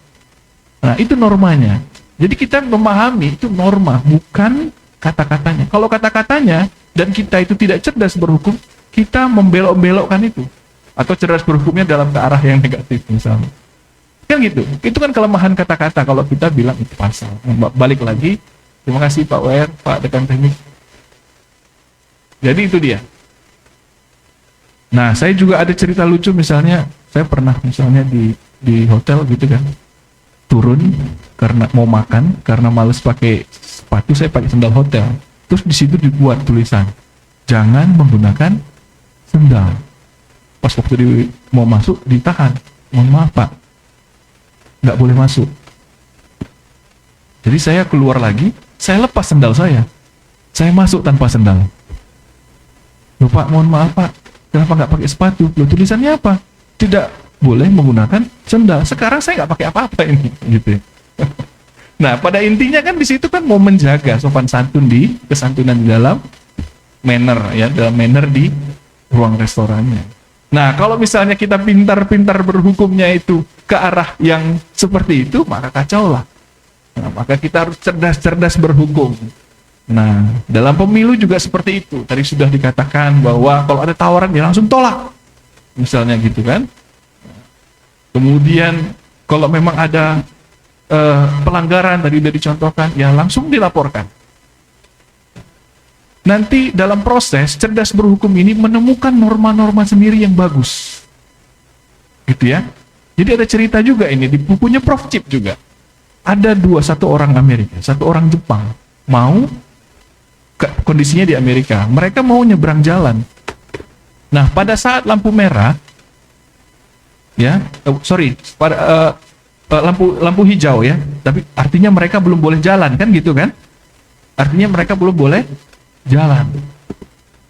Nah, itu normanya. Jadi kita memahami itu norma, bukan kata-katanya. Kalau kata-katanya dan kita itu tidak cerdas berhukum, kita membelok-belokkan itu. Atau cerdas berhukumnya dalam ke arah yang negatif misalnya. Kan gitu. Itu kan kelemahan kata-kata kalau kita bilang itu pasal. Balik lagi. Terima kasih Pak WR, Pak Dekan Teknik. Jadi itu dia. Nah, saya juga ada cerita lucu, misalnya saya pernah misalnya di hotel gitu kan, turun karena mau makan, karena males pakai sepatu, saya pakai sendal hotel. Terus di situ dibuat tulisan, jangan menggunakan sendal. Pas waktu mau masuk ditahan, mohon maaf Pak, nggak boleh masuk. Jadi saya keluar lagi, saya lepas sendal saya masuk tanpa sendal. Loh Pak, mohon maaf Pak, kenapa nggak pakai sepatu? Loh, tulisannya apa? Tidak boleh menggunakan sendal. Sekarang saya nggak pakai apa-apa ini, gitu. Nah, pada intinya kan di situ kan mau menjaga sopan santun kesantunan di dalam manner ya, dalam manner di ruang restorannya. Nah, kalau misalnya kita pintar-pintar berhukumnya itu ke arah yang seperti itu, maka kacau lah. Nah, maka kita harus cerdas-cerdas berhukum. Nah, dalam pemilu juga seperti itu. Tadi sudah dikatakan bahwa kalau ada tawaran ya langsung tolak. Misalnya gitu kan. Kemudian kalau memang ada pelanggaran tadi sudah dicontohkan, ya langsung dilaporkan. Nanti dalam proses cerdas berhukum ini menemukan norma-norma sendiri yang bagus. Gitu ya. Jadi ada cerita juga ini di bukunya Prof. Cip juga. Ada satu orang Amerika, satu orang Jepang mau kondisinya di Amerika, mereka mau nyebrang jalan. Nah, pada saat lampu merah, ya, pada lampu hijau ya, tapi artinya mereka belum boleh jalan kan gitu kan? Artinya mereka belum boleh jalan.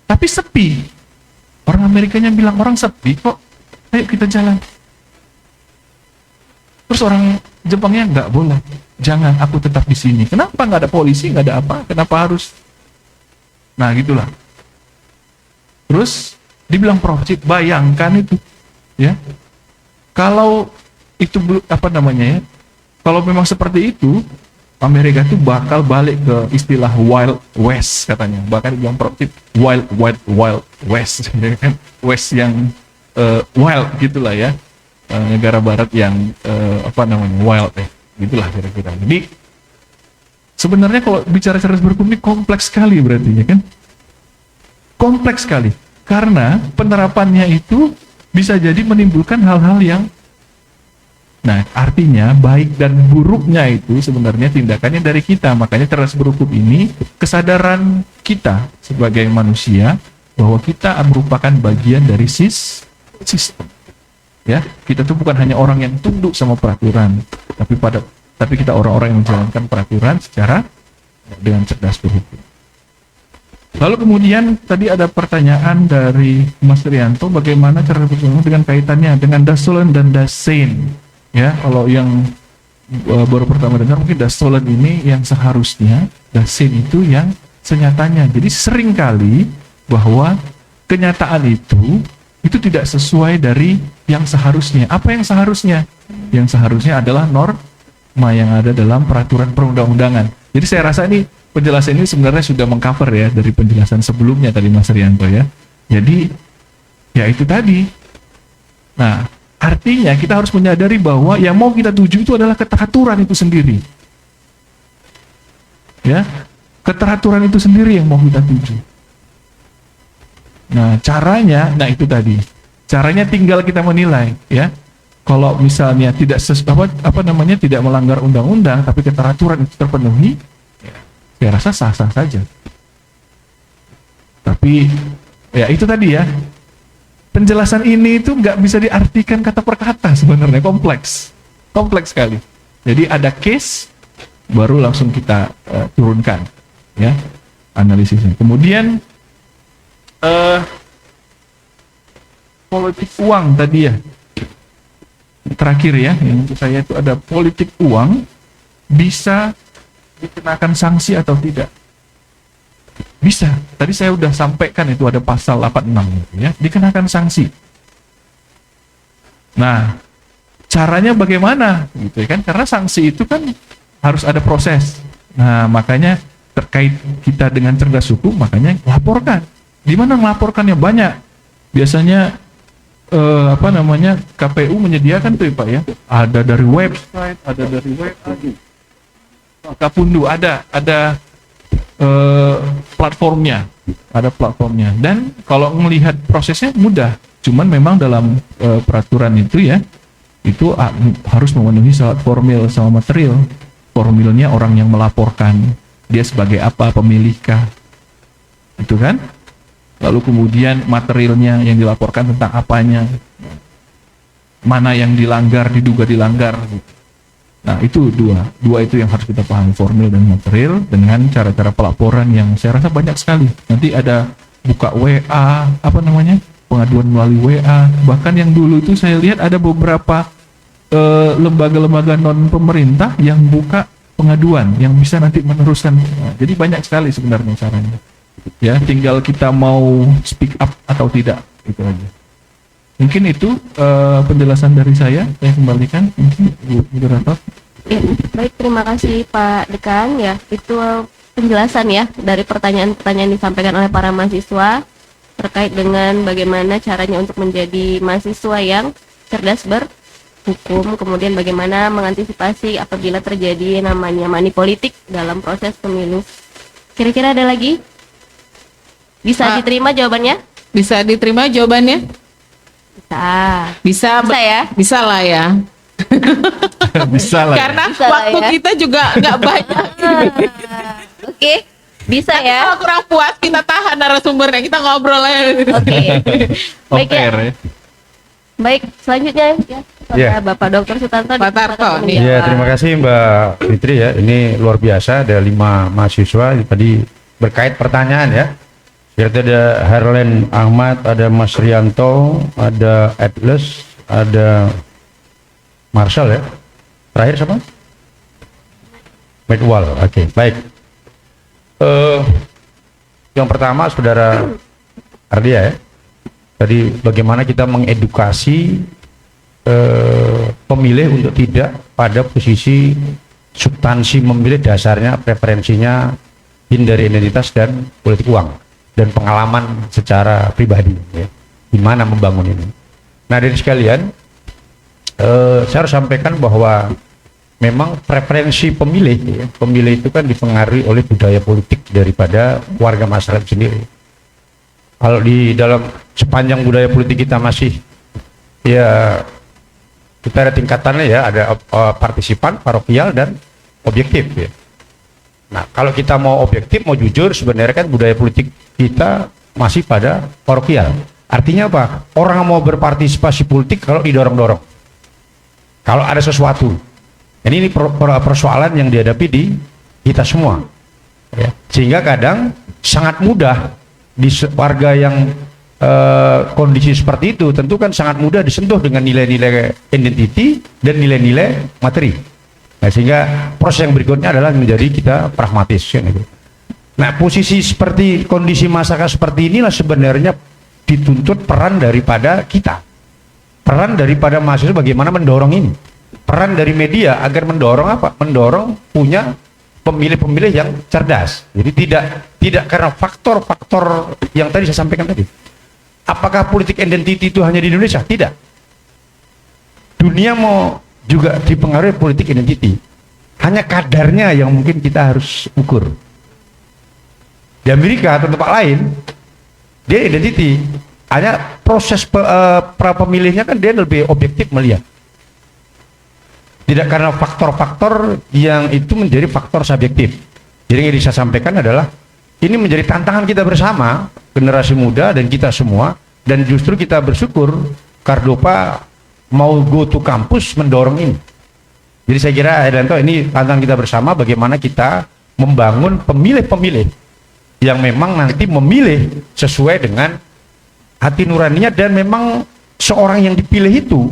Tapi sepi. Orang Amerikanya bilang orang sepi kok, ayo kita jalan. Terus orang Jepangnya nggak boleh, jangan, aku tetap di sini. Kenapa nggak ada polisi, nggak ada apa? Kenapa harus? Nah gitulah. Terus dibilang Prof. Cip, bayangkan itu, ya. Kalau itu apa namanya ya? Kalau memang seperti itu, Amerika itu bakal balik ke istilah Wild West katanya. Bahkan dibilang Prof. Cip, Wild West, kan? West yang wild gitulah ya. Negara Barat yang apa namanya wild gitulah kira-kira. Jadi sebenarnya kalau bicara cerdas berhukum ini kompleks sekali berarti ya kan, kompleks sekali karena penerapannya itu bisa jadi menimbulkan hal-hal yang, nah artinya baik dan buruknya itu sebenarnya tindakannya dari kita. Makanya cerdas berhukum ini kesadaran kita sebagai manusia bahwa kita merupakan bagian dari sistem. Ya, kita tuh bukan hanya orang yang tunduk sama peraturan, tapi kita orang-orang yang menjalankan peraturan secara dengan cerdas berhukum. Lalu kemudian tadi ada pertanyaan dari Mas Rianto, bagaimana cerdas berhukum dengan kaitannya dengan das solon dan das sein. Ya, kalau yang baru pertama dengar mungkin das solon ini yang seharusnya, das sein itu yang senyatanya. Jadi seringkali bahwa kenyataan itu tidak sesuai dari yang seharusnya. Apa yang seharusnya? Yang seharusnya adalah norma yang ada dalam peraturan perundang-undangan. Jadi saya rasa ini penjelasan ini sebenarnya sudah mengcover ya dari penjelasan sebelumnya tadi Mas Rianto ya. Jadi ya itu tadi. Nah, artinya kita harus menyadari bahwa yang mau kita tuju itu adalah keteraturan itu sendiri. Ya, keteraturan itu sendiri yang mau kita tuju. Nah, caranya, nah itu tadi. Caranya tinggal kita menilai, ya. Kalau misalnya tidak tidak melanggar undang-undang, tapi keteraturan itu terpenuhi, ya, saya rasa sah-sah saja. Tapi ya itu tadi ya, penjelasan ini itu nggak bisa diartikan kata per kata, sebenarnya kompleks sekali. Jadi ada case, baru langsung kita turunkan, ya, analisisnya. Kemudian politik uang tadi ya. Terakhir ya, yang untuk saya itu ada politik uang bisa dikenakan sanksi atau tidak. Bisa. Tadi saya udah sampaikan itu ada pasal 86 gitu ya, dikenakan sanksi. Nah, caranya bagaimana gitu ya kan? Karena sanksi itu kan harus ada proses. Nah, makanya terkait kita dengan cerdas hukum, makanya laporkan. Di mana melaporkannya banyak. Biasanya KPU menyediakan tuh ya Pak ya, ada dari website, ada dari WA, Kapundu ada platformnya, dan kalau melihat prosesnya mudah, cuman memang dalam peraturan itu ya, itu harus memenuhi syarat formil sama material. Formilnya orang yang melaporkan, dia sebagai apa, pemilikkah, itu kan. Lalu kemudian materialnya yang dilaporkan tentang apanya, mana yang dilanggar, diduga dilanggar. Nah itu dua itu yang harus kita pahami, formil dan material, dengan cara-cara pelaporan yang saya rasa banyak sekali. Nanti ada buka WA, pengaduan melalui WA. Bahkan yang dulu itu saya lihat ada beberapa lembaga-lembaga non pemerintah yang buka pengaduan, yang bisa nanti meneruskan. Nah, jadi banyak sekali sebenarnya caranya. Ya, tinggal kita mau speak up atau tidak, itu aja. Mungkin itu penjelasan dari saya kembalikan mungkin Bu Moderator. Ya, baik, terima kasih Pak Dekan ya. Itu penjelasan ya dari pertanyaan-pertanyaan disampaikan oleh para mahasiswa terkait dengan bagaimana caranya untuk menjadi mahasiswa yang cerdas berhukum, kemudian bagaimana mengantisipasi apabila terjadi namanya money politik dalam proses pemilu. Kira-kira ada lagi? Bisa diterima jawabannya? Bisa diterima jawabannya? Bisa ya? Bisa lah ya. Bisa lah. Karena Bisa lah waktu ya. kita juga nggak banyak. Oke, bisa Tapi ya. kalau kurang puas kita tahan narasumbernya, kita ngobrol aja. Oke. Baik ya. ya. Baik, selanjutnya ya kepada Ya. Bapak Dr. Sutanto. Pak Tarto, nih. Ya, terima kasih Mbak Fitri ya. Ini luar biasa, ada 5 mahasiswa tadi berkait pertanyaan ya. Kita ada Herlen Ahmad, ada Mas Rianto, ada Atlas, ada Marshall ya. Terakhir siapa? Medwal. Oke, baik. Yang pertama Saudara Ardia ya. Tadi bagaimana kita mengedukasi pemilih untuk tidak pada posisi substansi memilih, dasarnya preferensinya hindari identitas dan politik uang, dan pengalaman secara pribadi ya, gimana membangun ini. Nah dari sekalian saya harus sampaikan bahwa memang preferensi pemilih ya, pemilih itu kan dipengaruhi oleh budaya politik daripada warga masyarakat sendiri. Kalau di dalam sepanjang budaya politik kita masih ya, kita ada tingkatannya ya, ada partisipan, parokial, dan objektif ya. Nah, kalau kita mau objektif, mau jujur, sebenarnya kan budaya politik kita masih pada parokial. Artinya apa? Orang mau berpartisipasi politik kalau didorong-dorong. Kalau ada sesuatu. Ini persoalan yang dihadapi di kita semua. Ya. Sehingga kadang sangat mudah di warga yang kondisi seperti itu, tentu kan sangat mudah disentuh dengan nilai-nilai identity dan nilai-nilai materi. Nah, sehingga proses yang berikutnya adalah menjadi kita pragmatis ya, gitu. Nah, posisi seperti kondisi masyarakat seperti inilah sebenarnya dituntut peran daripada kita, peran daripada mahasiswa bagaimana mendorong ini, peran dari media agar mendorong apa? Mendorong punya pemilih-pemilih yang cerdas. Jadi tidak karena faktor-faktor yang tadi saya sampaikan tadi. Apakah politik identity itu hanya di Indonesia? Tidak. Dunia mau juga dipengaruhi politik identity. Hanya kadarnya yang mungkin kita harus ukur. Di Amerika atau tempat lain, Dia identity. Hanya proses pra pemilihnya kan dia lebih objektif melihat. Tidak karena faktor-faktor yang itu menjadi faktor subjektif. Jadi yang saya sampaikan adalah ini menjadi tantangan kita bersama, generasi muda dan kita semua, dan justru kita bersyukur Kardopa mau go to kampus mendorong ini. Jadi saya kira Herdanto ini tantangan kita bersama bagaimana kita membangun pemilih-pemilih yang memang nanti memilih sesuai dengan hati nuraninya dan memang seorang yang dipilih itu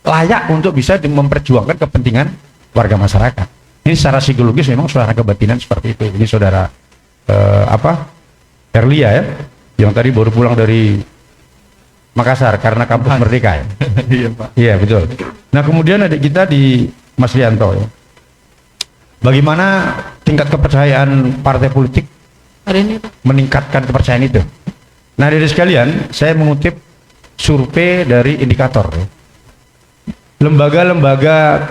layak untuk bisa memperjuangkan kepentingan warga masyarakat. Ini secara psikologis memang suara kebatinan seperti itu. Ini saudara Herlia ya, yang tadi baru pulang dari Makassar karena kampus Merdeka ya. Iya Pak. Iya betul. Nah kemudian adik kita di Mas Rianto ya. Bagaimana tingkat kepercayaan partai politik meningkatkan kepercayaan itu? Nah dari sekalian saya mengutip survei dari indikator ya. Lembaga-lembaga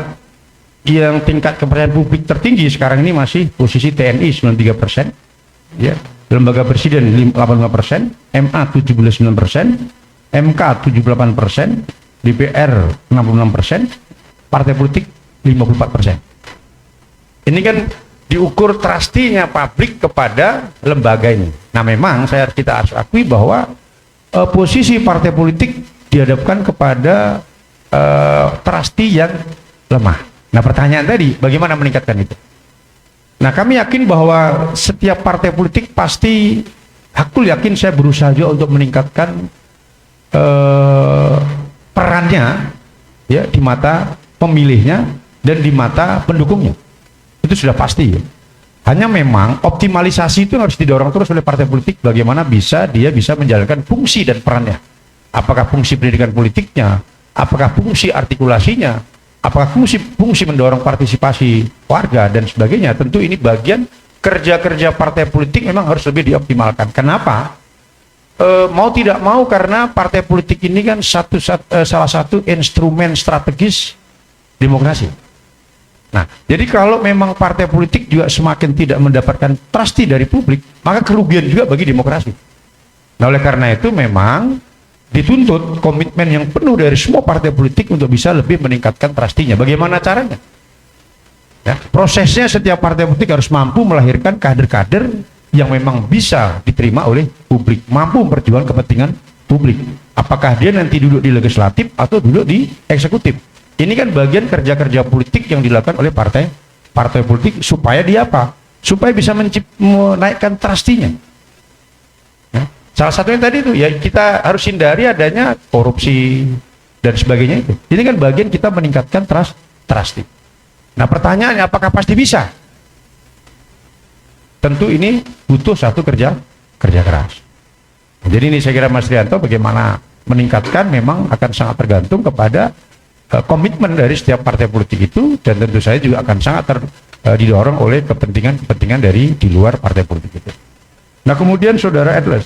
yang tingkat kepercayaan publik tertinggi sekarang ini masih posisi TNI 93%, ya, lembaga presiden 85%, MA 79%, MK 78%, DPR 66%, partai politik 54%. Ini kan diukur trustinya publik kepada lembaga ini. Nah memang kita harus akui bahwa posisi partai politik dihadapkan kepada trustee yang lemah. Nah pertanyaan tadi bagaimana meningkatkan itu? Nah kami yakin bahwa setiap partai politik pasti, aku yakin saya berusaha juga untuk meningkatkan perannya ya di mata pemilihnya dan di mata pendukungnya. Itu sudah pasti ya. Hanya memang optimalisasi itu harus didorong terus oleh partai politik bagaimana dia bisa menjalankan fungsi dan perannya. Apakah fungsi pendidikan politiknya, apakah fungsi artikulasinya, apakah fungsi mendorong partisipasi warga dan sebagainya. Tentu ini bagian kerja-kerja partai politik memang harus lebih dioptimalkan. Kenapa? Mau tidak mau karena partai politik ini kan salah satu instrumen strategis demokrasi. Nah, jadi kalau memang partai politik juga semakin tidak mendapatkan trust dari publik, maka kerugian juga bagi demokrasi. Nah, oleh karena itu memang dituntut komitmen yang penuh dari semua partai politik untuk bisa lebih meningkatkan trustinya. Bagaimana caranya? Ya, prosesnya setiap partai politik harus mampu melahirkan kader-kader yang memang bisa diterima oleh publik, mampu memperjuangkan kepentingan publik. Apakah dia nanti duduk di legislatif atau duduk di eksekutif? Ini kan bagian kerja-kerja politik yang dilakukan oleh partai politik supaya dia apa? Supaya bisa menaikkan trustinya. Salah satunya tadi itu ya kita harus hindari adanya korupsi dan sebagainya itu. Ini kan bagian kita meningkatkan trust. Nah pertanyaannya apakah pasti bisa? Tentu ini butuh satu kerja keras. Jadi ini saya kira Mas Rianto bagaimana meningkatkan memang akan sangat tergantung kepada komitmen dari setiap partai politik itu, dan tentu saya juga akan sangat didorong oleh kepentingan dari di luar partai politik itu. Nah kemudian saudara Edles,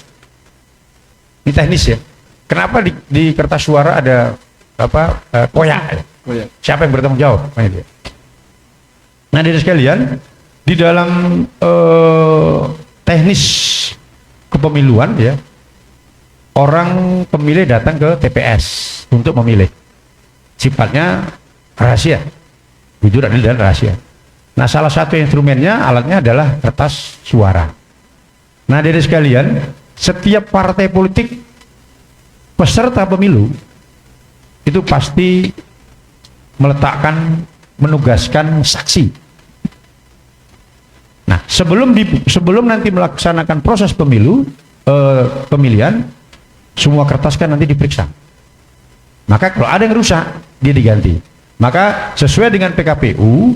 ini teknis ya. Kenapa di kertas suara ada koyak? Siapa yang bertanggung jawab? Nah, dari sekalian di dalam teknis kepemiluan ya, orang pemilih datang ke TPS untuk memilih. Sifatnya rahasia, jujur, adil dan rahasia. Nah, salah satu instrumennya, alatnya adalah kertas suara. Nah, dari sekalian, setiap partai politik peserta pemilu itu pasti menugaskan saksi. Nah, sebelum nanti melaksanakan proses pemilihan, semua kertas kan nanti diperiksa. Maka kalau ada yang rusak, dia diganti. Maka sesuai dengan PKPU,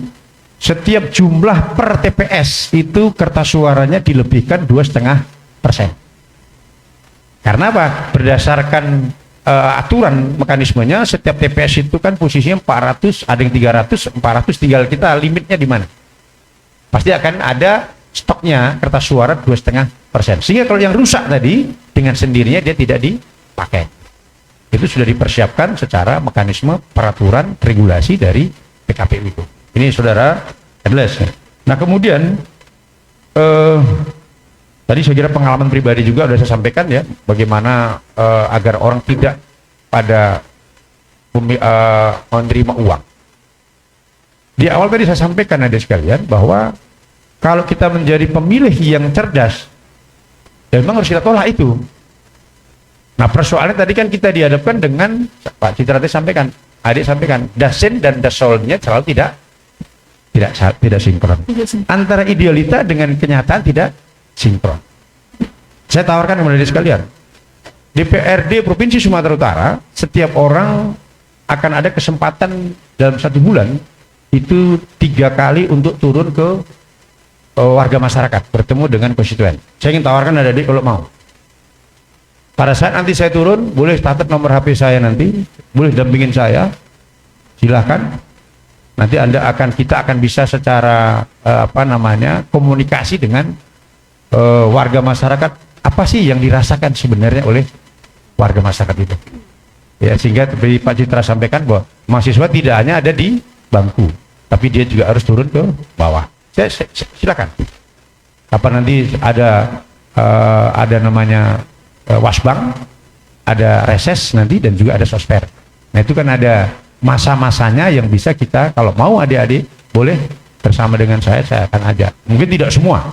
setiap jumlah per TPS itu kertas suaranya dilebihkan 2,5%. Karena apa? Berdasarkan aturan mekanismenya, setiap TPS itu kan posisinya 400, ada yang 300, 400, tinggal kita limitnya di mana. Pasti akan ada stoknya kertas suara 2,5%. Sehingga kalau yang rusak tadi, dengan sendirinya dia tidak dipakai. Itu sudah dipersiapkan secara mekanisme peraturan regulasi dari PKPU itu. Ini saudara Edles. Nah kemudian Tadi saya kira pengalaman pribadi juga sudah saya sampaikan ya, bagaimana agar orang tidak pada menerima uang. Di awal tadi saya sampaikan ada sekalian bahwa kalau kita menjadi pemilih yang cerdas, ya memang harus kita tolak itu. Nah persoalannya tadi kan kita dihadapkan dengan Pak Citra tadi sampaikan, adik sampaikan, dasen dan dasolnya selalu tidak sinkron. Antara idealita dengan kenyataan tidak sinkron. Saya tawarkan kepada adik sekalian, DPRD Provinsi Sumatera Utara, setiap orang akan ada kesempatan dalam 1 bulan itu 3 kali untuk turun ke warga masyarakat, bertemu dengan konstituen. Saya ingin tawarkan adik kalau mau. Pada saat nanti saya turun, boleh catat nomor HP saya nanti, boleh dampingin saya, silahkan. Nanti kita akan bisa secara komunikasi dengan warga masyarakat, apa sih yang dirasakan sebenarnya oleh warga masyarakat itu. Ya, sehingga seperti Pak Citra sampaikan bahwa mahasiswa tidak hanya ada di bangku, tapi dia juga harus turun ke bawah. Silakan. Kapan nanti ada namanya wasbang, ada reses nanti, dan juga ada sosper. Nah itu kan ada masa-masanya yang bisa kita, kalau mau adik-adik boleh bersama dengan saya akan ajak. Mungkin tidak semua,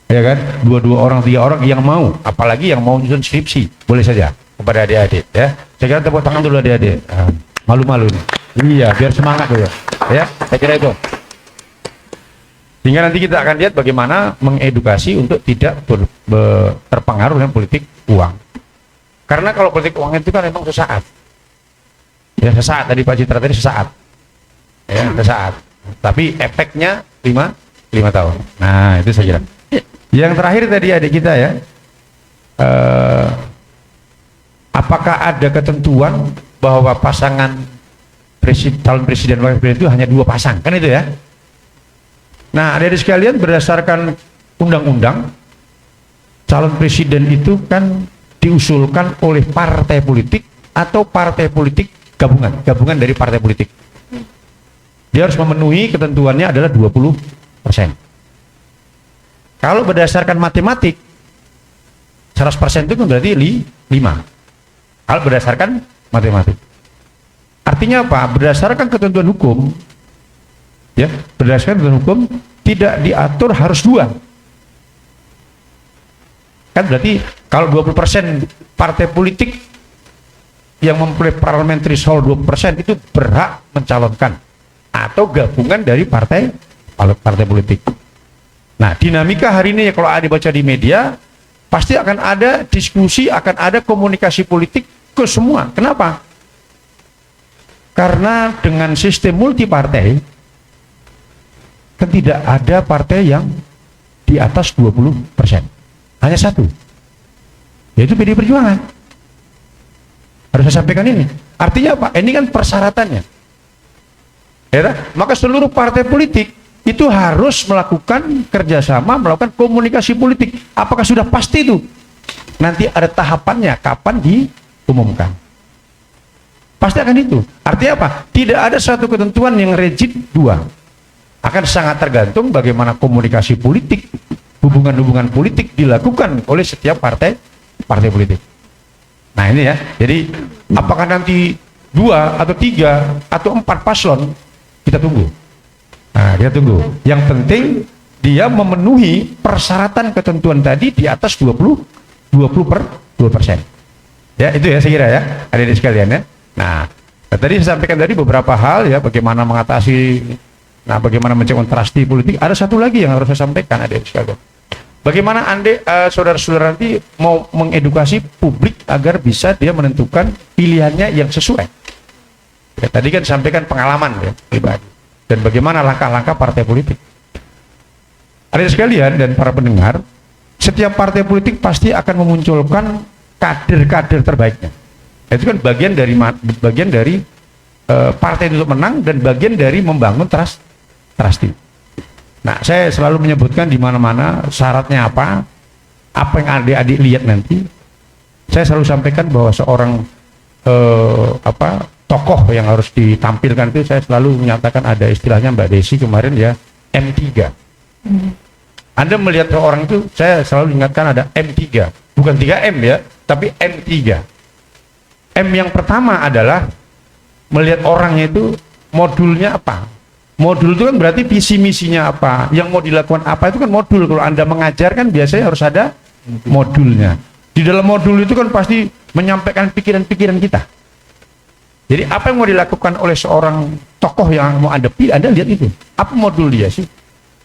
ya kan, 2 orang 3 orang yang mau, apalagi yang mau nyusun skripsi, boleh saja kepada adik-adik ya. Saya kira tepuk tangan dulu adik-adik. Malu-malu nih. Iya, biar semangat dulu ya. Saya kira itu. Sehingga nanti kita akan lihat bagaimana mengedukasi untuk tidak terpengaruh dengan politik uang. Karena kalau politik uang itu kan memang sesaat. Ya sesaat, tadi Pak Citra tadi sesaat. Ya, sesaat. Tapi efeknya 5 tahun. Nah, itu saya kira. Yang terakhir tadi adik kita ya. Apakah ada ketentuan bahwa pasangan calon presiden wakil presiden itu hanya 2 pasang? Kan itu ya. Nah, adik-adik sekalian, berdasarkan undang-undang, calon presiden itu kan diusulkan oleh partai politik atau partai politik gabungan dari partai politik. Dia harus memenuhi ketentuannya adalah 20%. Kalau berdasarkan matematik, 100% itu berarti 5. Kalau berdasarkan matematik. Artinya apa? Berdasarkan ketentuan hukum, ya, berdasarkan ketentuan hukum tidak diatur harus 2. Kan berarti kalau 20% partai politik yang memperoleh parliamentary threshold 20% itu berhak mencalonkan atau gabungan dari partai politik. Nah, dinamika hari ini kalau ada dibaca di media, pasti akan ada diskusi, akan ada komunikasi politik ke semua. Kenapa? Karena dengan sistem multipartai kan tidak ada partai yang di atas 20%. Hanya 1. Yaitu PDI Perjuangan. Harus saya sampaikan ini. Artinya apa? Ini kan persyaratannya. Ya, maka seluruh partai politik itu harus melakukan kerjasama, melakukan komunikasi politik. Apakah sudah pasti itu? Nanti ada tahapannya, kapan diumumkan. Pasti akan itu. Artinya apa? Tidak ada satu ketentuan yang rigid 2. Akan sangat tergantung bagaimana komunikasi politik, hubungan-hubungan politik dilakukan oleh setiap partai politik. Nah ini ya, jadi apakah nanti 2 atau 3 atau 4 paslon, kita tunggu. Nah kita tunggu. Yang penting dia memenuhi persyaratan ketentuan tadi di atas 20%. Ya itu ya saya kira ya, adik-adik sekalian ya. Nah tadi saya sampaikan tadi beberapa hal ya, bagaimana mengatasi, bagaimana mencegah kontrasti politik. Ada satu lagi yang harus saya sampaikan adik-adik sekalian. Bagaimana saudara-saudara nanti mau mengedukasi publik agar bisa dia menentukan pilihannya yang sesuai. Ya, tadi kan sampaikan pengalaman ya pribadi dan bagaimana langkah-langkah partai politik. Adik sekalian dan para pendengar, setiap partai politik pasti akan memunculkan kader-kader terbaiknya. Itu kan bagian dari partai untuk menang dan bagian dari membangun trust. Nah, saya selalu menyebutkan di mana-mana syaratnya apa yang adik-adik lihat nanti. Saya selalu sampaikan bahwa seorang tokoh yang harus ditampilkan itu, saya selalu menyatakan ada istilahnya Mbak Desi kemarin ya, M3. Anda melihat orang itu, saya selalu ingatkan ada M3, bukan 3M ya, tapi M3. M yang pertama adalah melihat orangnya itu modulnya apa. Modul itu kan berarti visi misinya apa, yang mau dilakukan apa, itu kan modul. Kalau Anda mengajar kan biasanya harus ada modulnya. Di dalam modul itu kan pasti menyampaikan pikiran-pikiran kita. Jadi apa yang mau dilakukan oleh seorang tokoh yang mau Anda pilih, Anda lihat itu. Apa modul dia sih?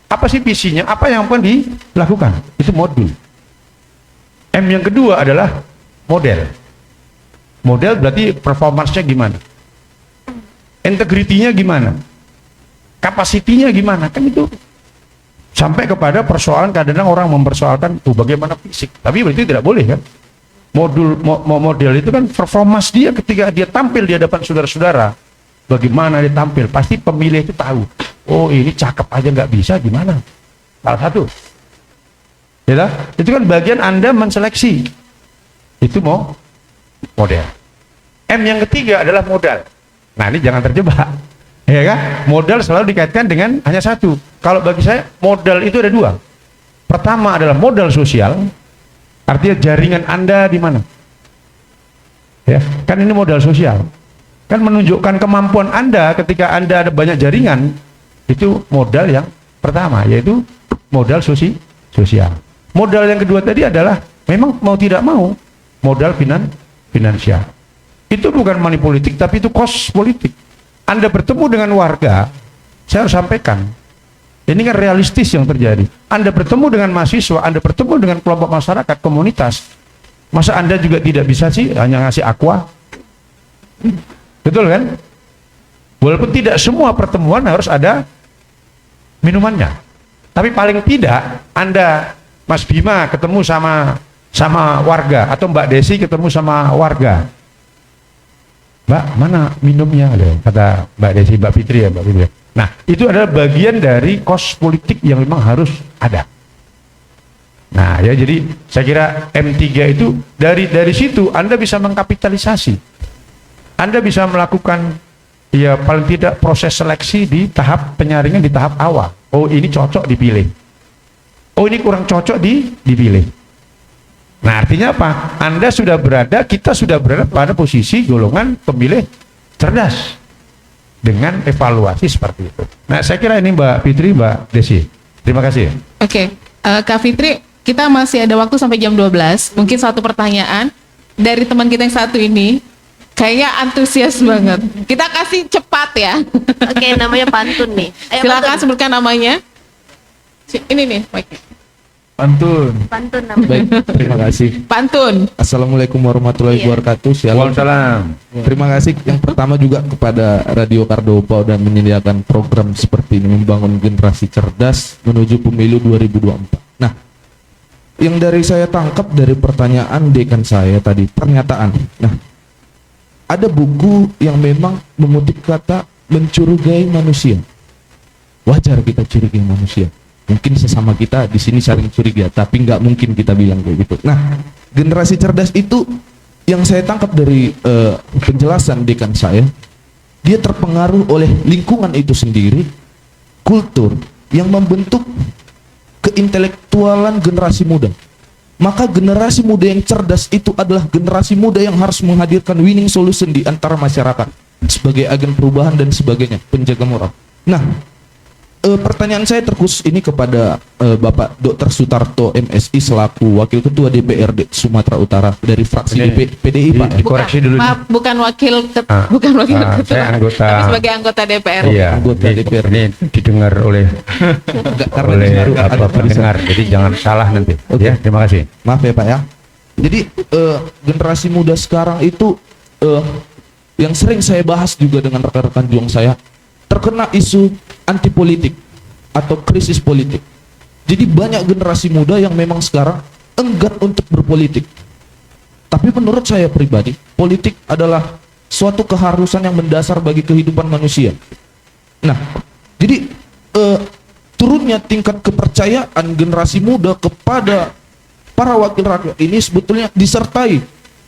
Apa sih visinya? Apa yang akan dilakukan? Itu modul. M yang kedua adalah model. Model berarti performance-nya gimana? Integritinya gimana? Kapasitinya gimana? Kan itu sampai kepada persoalan, kadang-kadang orang mempersoalkan bagaimana fisik. Tapi berarti tidak boleh kan? Model itu kan performance dia ketika dia tampil di hadapan saudara-saudara. Bagaimana dia tampil? Pasti pemilih itu tahu. Oh ini cakep aja nggak bisa, gimana? Salah satu. Ya, itu kan bagian Anda menseleksi. Itu mau model. M yang ketiga adalah modal. Nah ini jangan terjebak. Ya kan? Modal selalu dikaitkan dengan hanya satu. Kalau bagi saya modal itu ada dua. Pertama adalah modal sosial. Artinya jaringan Anda di mana? Ya, kan ini modal sosial. Kan menunjukkan kemampuan Anda ketika Anda ada banyak jaringan. Itu modal yang pertama, yaitu modal sosial. Modal yang kedua tadi adalah memang mau tidak mau modal finansial. Itu bukan money politik, tapi itu cost politik. Anda bertemu dengan warga, saya harus sampaikan, ini kan realistis yang terjadi. Anda bertemu dengan mahasiswa, Anda bertemu dengan kelompok masyarakat, komunitas. Masa Anda juga tidak bisa sih hanya ngasih aqua? Betul kan? Walaupun tidak semua pertemuan harus ada minumannya. Tapi paling tidak Anda, Mas Bima ketemu sama warga, atau Mbak Desi ketemu sama warga. Mbak, mana minumnya? Kata Mbak Desi, Mbak Fitri ya, Mbak Fitri. Nah, itu adalah bagian dari kos politik yang memang harus ada. Nah, ya jadi saya kira M3 itu dari situ Anda bisa mengkapitalisasi. Anda bisa melakukan ya paling tidak proses seleksi di tahap penyaringan di tahap awal. Oh, ini cocok dipilih. Oh, ini kurang cocok dipilih. Nah, artinya apa? Anda sudah berada, kita sudah berada pada posisi golongan pemilih cerdas dengan evaluasi seperti itu. Nah, saya kira ini Mbak Fitri, Mbak Desi. Terima kasih. Oke, Kak Fitri, kita masih ada waktu sampai jam 12. Mungkin satu pertanyaan dari teman kita yang satu ini. Kayaknya antusias banget. Kita kasih cepat ya. Oke, namanya pantun nih. Ayo, Silakan pantun. sebutkan namanya. Ini nih, mic-nya. Pantun. Pantun namanya. Baik, terima kasih. Pantun. Assalamualaikum warahmatullahi Iya. wabarakatuh. Shalom. Waalaikumsalam. Terima kasih yang pertama juga kepada Radio Kardopa dan menyediakan program seperti ini, membangun generasi cerdas menuju pemilu 2024. Nah, yang dari saya tangkap dari pertanyaan dekan saya tadi, pernyataan. Nah, ada buku yang memang mengutip kata mencurigai manusia. Wajar kita curigai manusia. Mungkin sesama kita di sini saling curiga, tapi nggak mungkin kita bilang kayak gitu. Nah, generasi cerdas itu yang saya tangkap dari penjelasan dekan saya, dia terpengaruh oleh lingkungan itu sendiri, kultur yang membentuk keintelektualan generasi muda. Maka generasi muda yang cerdas itu adalah generasi muda yang harus menghadirkan winning solution di antara masyarakat sebagai agen perubahan dan sebagainya, penjaga moral. Nah, pertanyaan saya terkhusus ini kepada Bapak Dr. Sutarto MSI selaku Wakil Ketua DPRD Sumatera Utara dari fraksi PDI, Pak. Dikoreksi dulu. Maaf, bukan wakil ketua, saya anggota. tapi sebagai anggota DPR. Iya, Anggota DPRD. ini didengar oleh pendengar, jadi jangan salah nanti. Oke. Ya, terima kasih. Maaf ya Pak ya. Jadi generasi muda sekarang itu yang sering saya bahas juga dengan rekan-rekan juang saya, terkena isu anti politik atau krisis politik. Jadi banyak generasi muda yang memang sekarang enggan untuk berpolitik. Tapi menurut saya pribadi, politik adalah suatu keharusan yang mendasar bagi kehidupan manusia. Nah, jadi turunnya tingkat kepercayaan generasi muda kepada para wakil rakyat ini sebetulnya disertai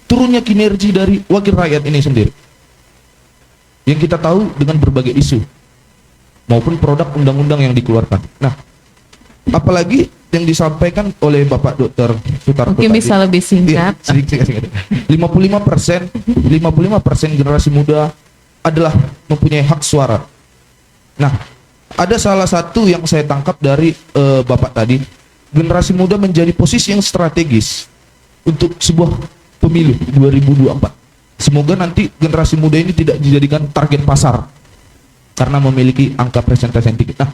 turunnya kinerja dari wakil rakyat ini sendiri. Yang kita tahu dengan berbagai isu maupun produk undang-undang yang dikeluarkan. Nah, apalagi yang disampaikan oleh Bapak Dr. Sutarto Mungkin tadi, bisa lebih singkat. Iya, sedikit. 55% generasi muda adalah mempunyai hak suara. Nah, ada salah satu yang saya tangkap dari Bapak tadi, generasi muda menjadi posisi yang strategis untuk sebuah pemilu 2024. Semoga nanti generasi muda ini tidak dijadikan target pasar karena memiliki angka presentasi yang tinggi. Nah,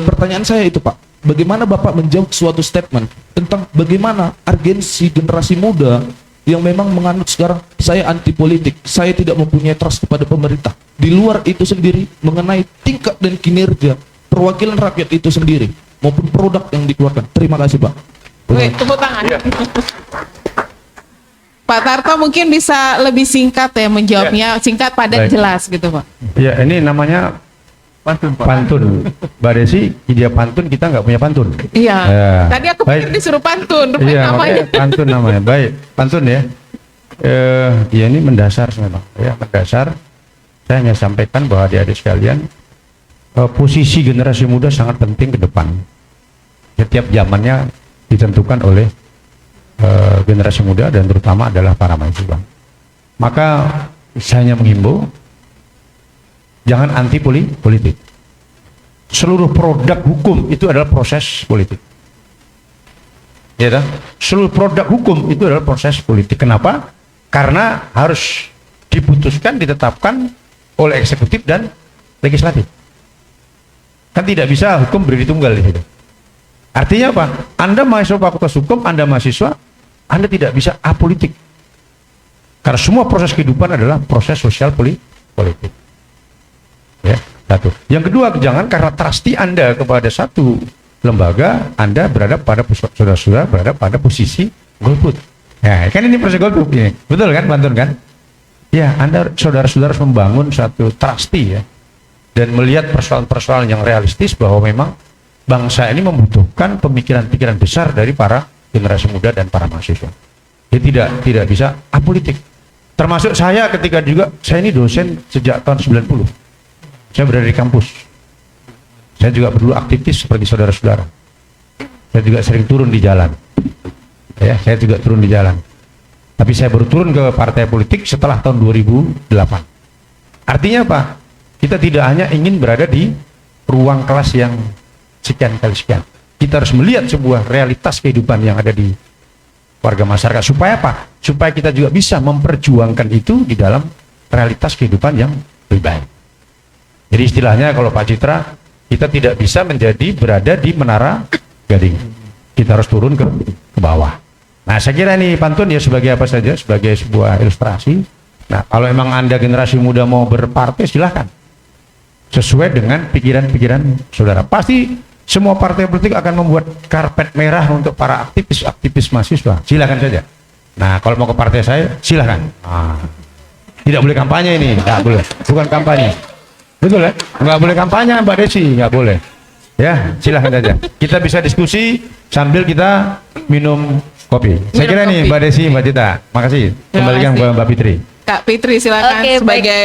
pertanyaan saya itu Pak, bagaimana Bapak menjawab suatu statement tentang bagaimana urgensi generasi muda yang memang menganut sekarang saya anti politik, saya tidak mempunyai trust kepada pemerintah. Di luar itu sendiri mengenai tingkat dan kinerja perwakilan rakyat itu sendiri maupun produk yang dikeluarkan. Terima kasih Pak. Wait, tepuk tangan. Pak Tarto mungkin bisa lebih singkat ya menjawabnya, singkat padat Baik. jelas gitu Pak. Ya, ini namanya Pantun, Pak. pantun. Mbak Desi, dia pantun, kita nggak punya pantun. Iya. Ya. Tadi aku pikir Baik. disuruh pantun, rupanya Iya, namanya. makanya pantun namanya. Baik, pantun ya. Ya ini mendasar memang. Ya, mendasar. Saya hanya sampaikan bahwa adik-adik sekalian, posisi generasi muda sangat penting ke depan. Setiap zamannya ditentukan oleh generasi muda dan terutama adalah para mahasiswa. Maka saya hanya menghimbau, jangan anti politik. Seluruh produk hukum itu adalah proses politik. Ya, kan? Seluruh produk hukum itu adalah proses politik. Kenapa? Karena harus diputuskan, ditetapkan oleh eksekutif dan legislatif. Kan tidak bisa hukum berdiri tunggal di situ. Artinya apa? Anda mahasiswa Fakultas Hukum, Anda mahasiswa, Anda tidak bisa apolitik. Karena semua proses kehidupan adalah proses sosial politik. Ya, satu. Yang kedua, jangan karena trusty Anda kepada satu lembaga, Anda berada pada saudara-saudara berada pada posisi golput. Ya, kan ini proses golput ini. Betul kan, Bantun kan? Ya, Anda saudara-saudara harus membangun satu trusty ya. Dan melihat persoalan-persoalan yang realistis bahwa memang bangsa ini membutuhkan pemikiran-pikiran besar dari para generasi muda dan para mahasiswa. Dia tidak bisa apolitik. Termasuk saya ketika juga, saya ini dosen sejak tahun 90. Saya berada di kampus. Saya juga dulu aktivis seperti saudara-saudara. Saya juga sering turun di jalan. Ya, saya juga turun di jalan. Tapi saya baru turun ke partai politik setelah tahun 2008. Artinya apa? Kita tidak hanya ingin berada di ruang kelas yang sekian kali sekian. Kita harus melihat sebuah realitas kehidupan yang ada di warga masyarakat. Supaya apa? Supaya kita juga bisa memperjuangkan itu di dalam realitas kehidupan yang lebih baik. Jadi istilahnya kalau Pak Citra, kita tidak bisa menjadi berada di menara Gading. Kita harus turun ke bawah. Nah, saya kira ini pantun ya sebagai apa saja, sebagai sebuah ilustrasi. Nah, kalau emang Anda generasi muda mau berpartai, silahkan. Sesuai dengan pikiran-pikiran saudara. Pasti semua partai politik akan membuat karpet merah untuk para aktivis mahasiswa. Silahkan saja. Nah, kalau mau ke partai saya, silahkan. Nah, tidak boleh kampanye ini, nggak boleh. Bukan kampanye. Betul ya? Nggak boleh kampanye, Mbak Desi, nggak boleh. Ya, silahkan saja. Kita bisa diskusi sambil kita minum kopi. Saya kira nih Mbak Desi, Mbak Cita. Makasih. Kembalikan ke Mbak Fitri. Kak Fitri silakan Oke, sebagai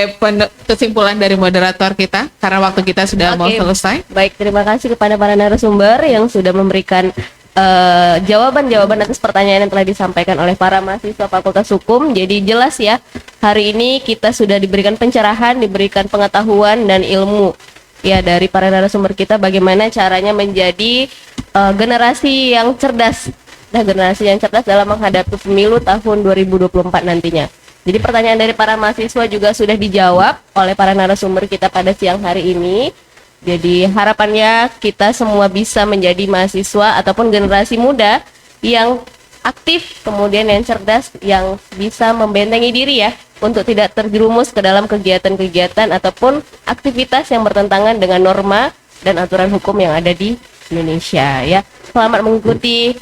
kesimpulan dari moderator kita karena waktu kita sudah mau selesai. Baik, terima kasih kepada para narasumber yang sudah memberikan jawaban-jawaban atas pertanyaan yang telah disampaikan oleh para mahasiswa Fakultas Hukum. Jadi jelas ya, hari ini kita sudah diberikan pencerahan, diberikan pengetahuan dan ilmu ya dari para narasumber kita bagaimana caranya menjadi generasi yang cerdas. Nah, generasi yang cerdas dalam menghadapi pemilu tahun 2024 nantinya. Jadi pertanyaan dari para mahasiswa juga sudah dijawab oleh para narasumber kita pada siang hari ini. Jadi harapannya kita semua bisa menjadi mahasiswa ataupun generasi muda yang aktif, kemudian yang cerdas, yang bisa membentengi diri ya, untuk tidak terjerumus ke dalam kegiatan-kegiatan ataupun aktivitas yang bertentangan dengan norma dan aturan hukum yang ada di Indonesia ya. Selamat mengikuti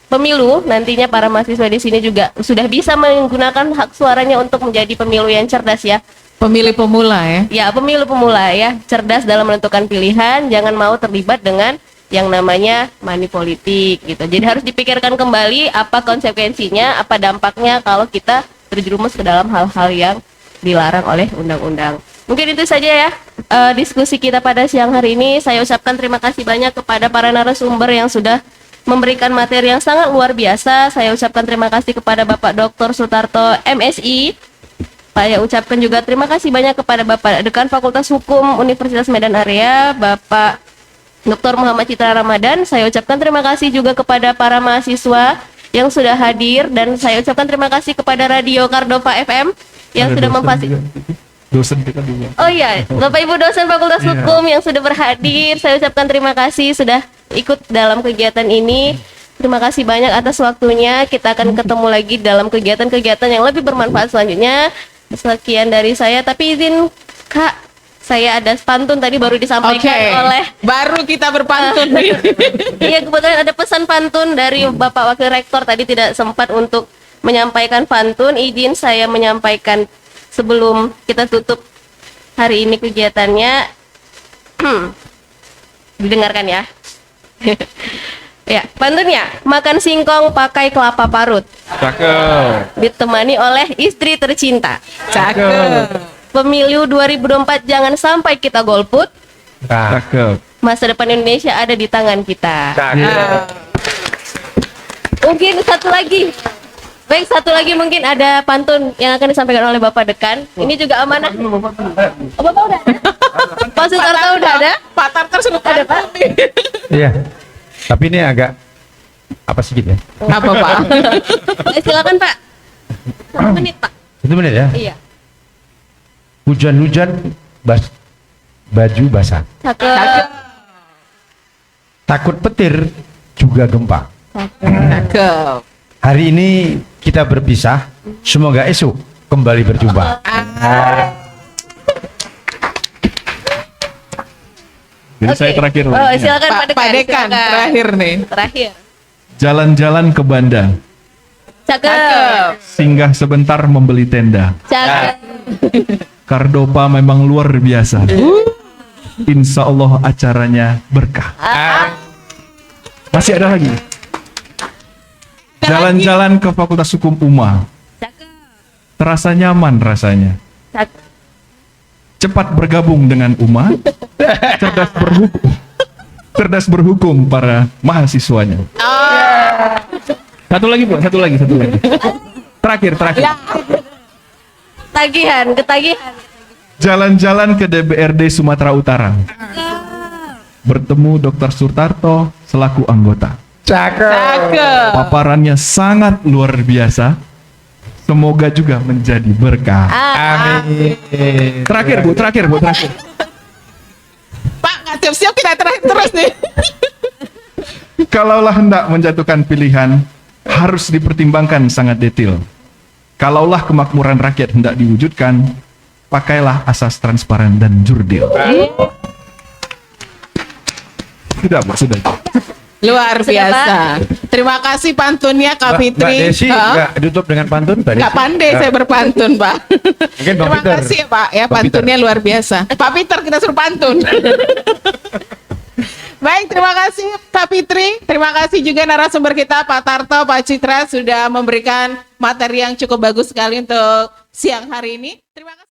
pemilu. Nantinya para mahasiswa di sini juga sudah bisa menggunakan hak suaranya untuk menjadi pemilu yang cerdas ya. Pemilih pemula ya. Ya, pemilu pemula ya, cerdas dalam menentukan pilihan, jangan mau terlibat dengan yang namanya money politik gitu. Jadi harus dipikirkan kembali apa konsekuensinya, apa dampaknya kalau kita terjerumus ke dalam hal-hal yang dilarang oleh undang-undang. Mungkin itu saja ya. diskusi kita pada siang hari ini. Saya ucapkan terima kasih banyak kepada para narasumber yang sudah memberikan materi yang sangat luar biasa. Saya ucapkan terima kasih kepada Bapak Dr. Sutarto MSI. Saya ucapkan juga terima kasih banyak kepada Bapak Dekan Fakultas Hukum Universitas Medan Area, Bapak Dr. Muhammad Citra Ramadan. Saya ucapkan terima kasih juga kepada para mahasiswa yang sudah hadir, dan saya ucapkan terima kasih kepada Radio Cardova FM yang sudah memfasilitasi. Dosen kita juga. Oh iya, Bapak Ibu dosen Fakultas Iya. Hukum yang sudah berhadir, saya ucapkan terima kasih sudah ikut dalam kegiatan ini. Terima kasih banyak atas waktunya. Kita akan ketemu lagi dalam kegiatan-kegiatan yang lebih bermanfaat selanjutnya. Sekian dari saya, tapi izin Kak, saya ada pantun tadi baru disampaikan oleh baru kita berpantun. Iya, kebetulan ada pesan pantun dari Bapak Wakil Rektor, tadi tidak sempat untuk menyampaikan pantun. Izin saya menyampaikan sebelum kita tutup hari ini kegiatannya. Didengarkan ya. Ya, pantunnya, makan singkong pakai kelapa parut. Cakep. Ditemani oleh istri tercinta. Cakep. Pemilu 2024 jangan sampai kita golput. Cakep. Masa depan Indonesia ada di tangan kita. Nah, Mungkin satu lagi. Baik, satu lagi mungkin ada pantun yang akan disampaikan oleh Bapak Dekan. Ini juga amanah. Oh, Bapak udah ada? Pak Sutarto udah ada? Pak Tartar sudah Ada, Pak? Iya. Tapi ini agak apa sedikit ya? Apa Pak? Silakan Pak. 1 menit Pak. 1 menit ya. Iya. Hujan-hujan, baju basah. Cakep. Takut petir juga gempa. Cakep. Hari ini kita berpisah. Semoga esok kembali berjumpa. Jadi saya terakhir. Oh, silakan Pak Dekan. Pak Dekan silakan. terakhir nih. Terakhir. Jalan-jalan ke Banda, Cakep. singgah sebentar membeli tenda. Cakep. Cardova memang luar biasa. Insya Allah acaranya berkah. Masih ada lagi. Jalan-jalan ke Fakultas Hukum UMA. Terasa nyaman rasanya. Cakep. Cepat bergabung dengan UMA. Cerdas berhukum para mahasiswanya. Satu lagi Bu, satu lagi. Terakhir. Ketagihan. Jalan-jalan ke DBRD Sumatera Utara. Bertemu Dr. Sutarto selaku anggota. Cakep. Paparannya sangat luar biasa. Semoga juga menjadi berkah. Amin. Terakhir Bu. Pak, nggak siap-siap kita terakhir terus nih. Kalaulah hendak menjatuhkan pilihan, harus dipertimbangkan sangat detail. Kalaulah kemakmuran rakyat hendak diwujudkan, pakailah asas transparan dan jurdil. Sudah Bu, sudah. Luar biasa. Terima kasih pantunnya Kak Mbak Fitri. Desi nggak ditutup dengan pantun? Mbak Nggak Desi? pandai saya berpantun, Pak. Mungkin Bang Terima Peter. kasih ya, Pak. Ya, Bang pantunnya luar biasa. Pak Peter kita suruh pantun. Baik, terima kasih Kak Fitri. Terima kasih juga narasumber kita Pak Tarto, Pak Citra sudah memberikan materi yang cukup bagus sekali untuk siang hari ini. Terima kasih.